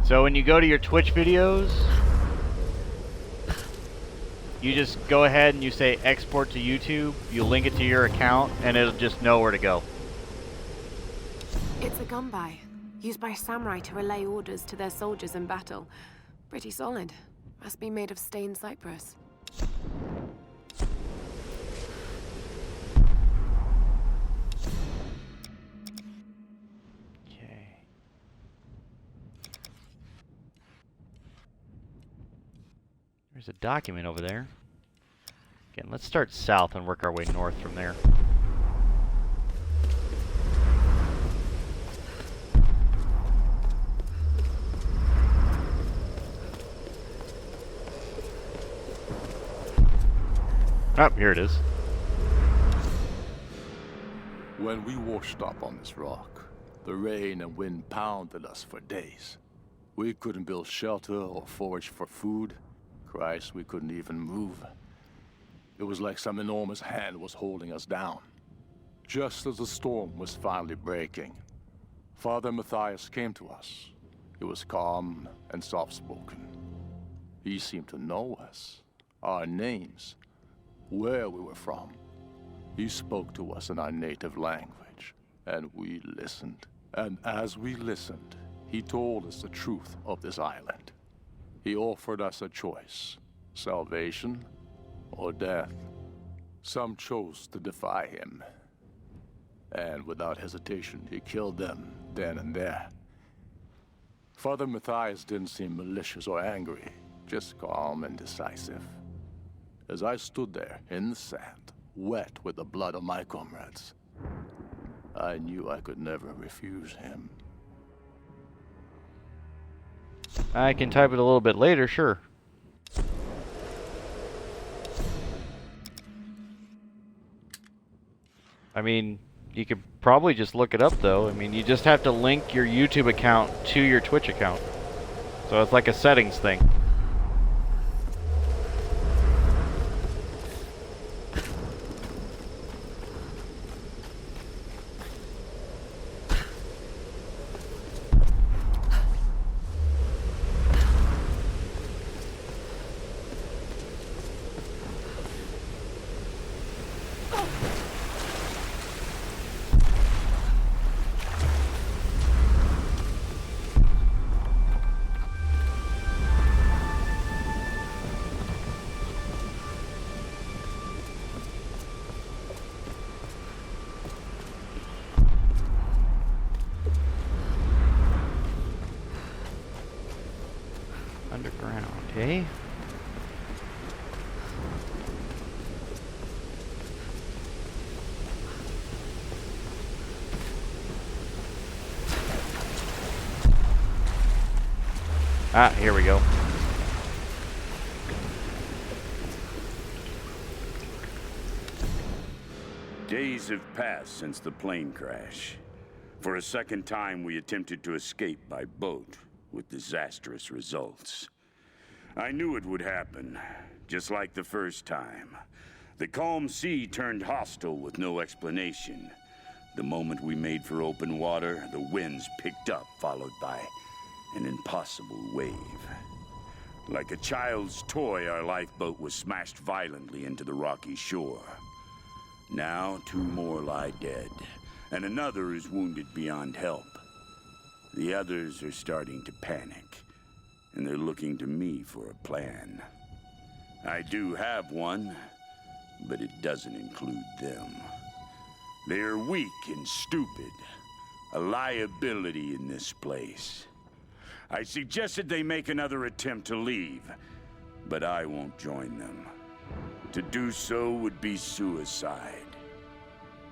So when you go to your Twitch videos, you just go ahead and you say export to YouTube, you link it to your account, and it'll just know where to go.
It's a gunbai, used by samurai to relay orders to their soldiers in battle. Pretty solid. Must be made of stained cypress.
Okay. There's a document over there. Again, let's start south and work our way north from there. Oh, here it is.
When we washed up on this rock, the rain and wind pounded us for days. We couldn't build shelter or forage for food. Christ, we couldn't even move. It was like some enormous hand was holding us down. Just as the storm was finally breaking, Father Matthias came to us. He was calm and soft-spoken. He seemed to know us, our names, where we were from. He spoke to us in our native language, and we listened. And as we listened, he told us the truth of this island. He offered us a choice, salvation or death. Some chose to defy him, and without hesitation, he killed them then and there. Father Matthias didn't seem malicious or angry, just calm and decisive. As I stood there in the sand, wet with the blood of my comrades, I knew I could never refuse him.
I can type it a little bit later, sure. I mean, you could probably just look it up though. I mean, you just have to link your YouTube account to your Twitch account. So it's like a settings thing. Underground, eh? Ah, here we go.
Days have passed since the plane crash. For a second time, we attempted to escape by boat, with disastrous results. I knew it would happen, just like the first time. The calm sea turned hostile with no explanation. The moment we made for open water, the winds picked up, followed by an impossible wave. Like a child's toy, our lifeboat was smashed violently into the rocky shore. Now 2 more lie dead, and another is wounded beyond help. The others are starting to panic, and they're looking to me for a plan. I do have one, but it doesn't include them. They are weak and stupid, a liability in this place. I suggested they make another attempt to leave, but I won't join them. To do so would be suicide.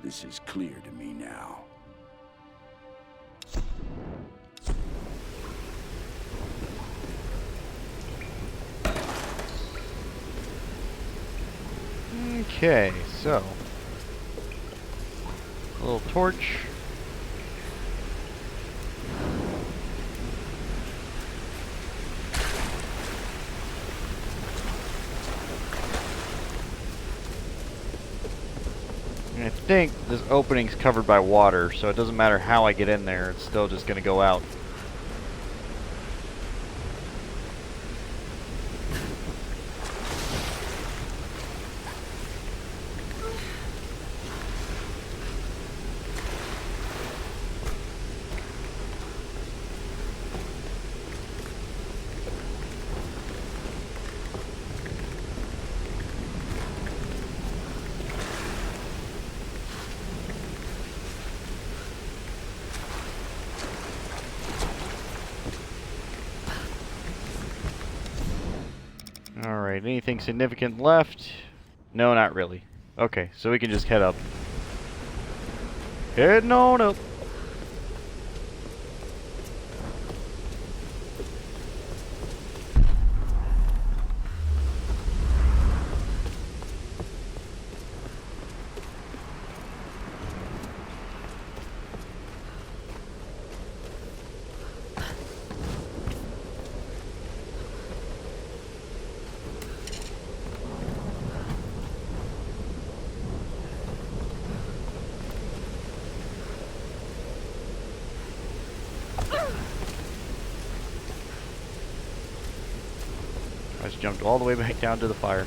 This is clear to me now.
Okay, so a little torch. think this opening's covered by water, so it doesn't matter how I get in there, it's still just gonna go out. Alright, anything significant left? No, not really. Okay, so we can just head up. Heading on up. I just jumped all the way back down to the fire.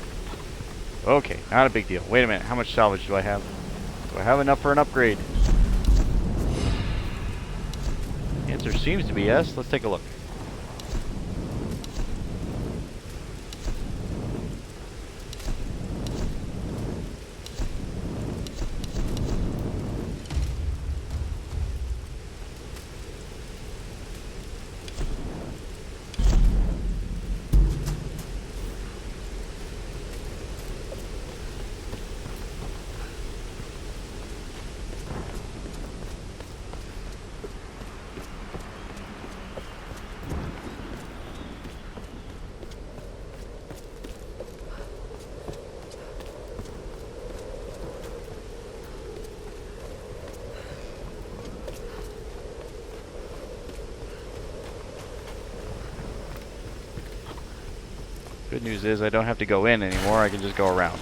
Okay, not a big deal. Wait a minute, how much salvage do I have? Do I have enough for an upgrade? The answer seems to be yes. Let's take a look. Good news is I don't have to go in anymore, I can just go around.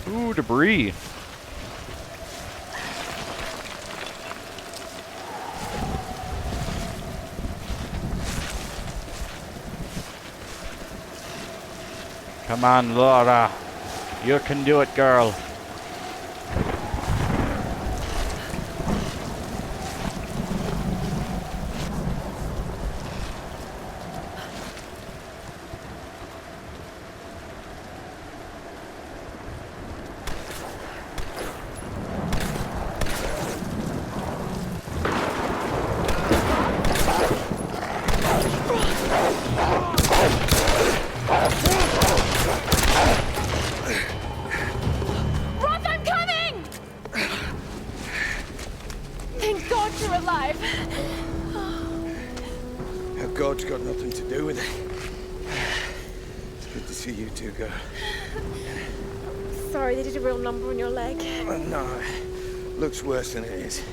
Ooh, debris. Come on, Laura. You can do it, girl.
God's got nothing to do with it. It's good to see you two, girl.
Sorry, they did a real number on your leg.
No, looks worse than it is.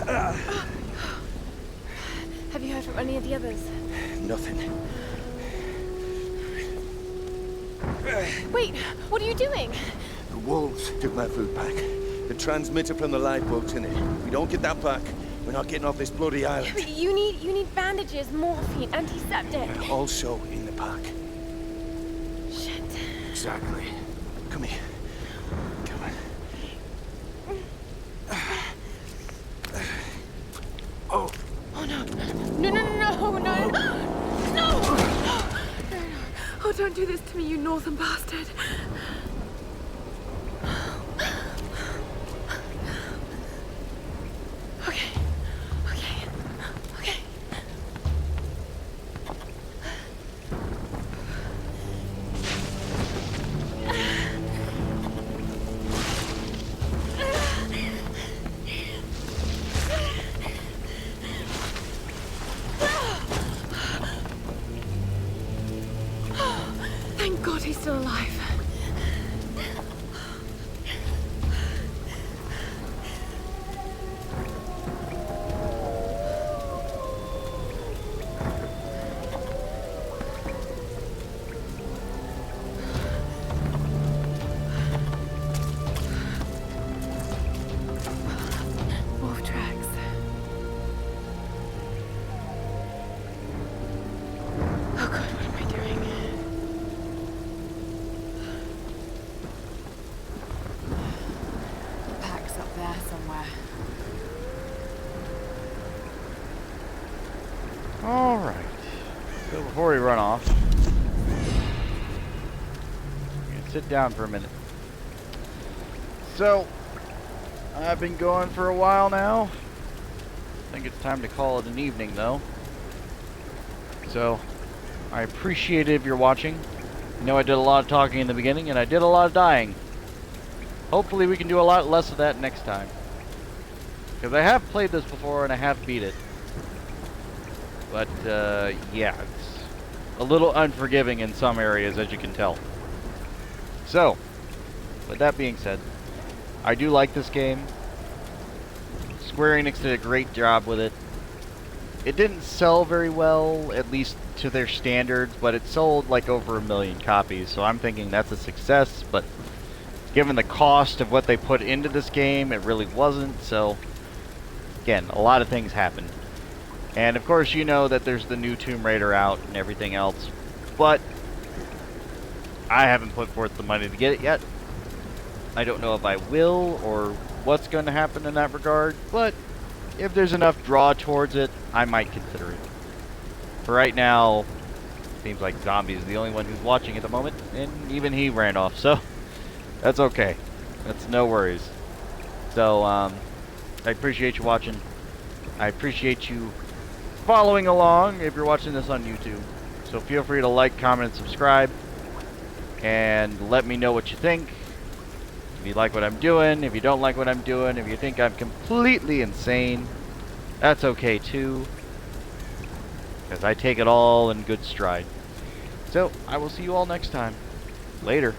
Have you heard from any of the others?
Nothing.
Wait, what are you doing?
The wolves took my food pack. The transmitter from the lifeboat's in it. If we don't get that back, we're not getting off this bloody island.
But you need bandages, morphine, antiseptic.
Also in the pack.
Shit.
Exactly. Come here. Come on. Oh.
Oh no. No! Oh, don't do this to me, you northern bastard.
alive. Wolf tracks. Oh god, what am I doing? The pack's up there somewhere.
Alright. So before we run off, I'm gonna sit down for a minute. So, I've been going for a while now. I think it's time to call it an evening though. So, I appreciate it if you're watching. I know I did a lot of talking in the beginning and I did a lot of dying. Hopefully we can do a lot less of that next time. Because I have played this before and I have beat it. But, yeah, it's a little unforgiving in some areas, as you can tell. So, with that being said, I do like this game. Square Enix did a great job with it. It didn't sell very well, at least to their standards, but it sold like over 1 million copies, so I'm thinking that's a success, but given the cost of what they put into this game, it really wasn't, so again, a lot of things happened. And of course you know that there's the new Tomb Raider out and everything else, but I haven't put forth the money to get it yet. I don't know if I will or what's going to happen in that regard, but if there's enough draw towards it, I might consider it. For right now, seems like Zombie is the only one who's watching at the moment, and even he ran off, so that's okay. That's no worries. So, I appreciate you watching. I appreciate you following along if you're watching this on YouTube. So feel free to like, comment, and subscribe. And let me know what you think. If you like what I'm doing, if you don't like what I'm doing, if you think I'm completely insane, that's okay too. Because I take it all in good stride. So, I will see you all next time. Later.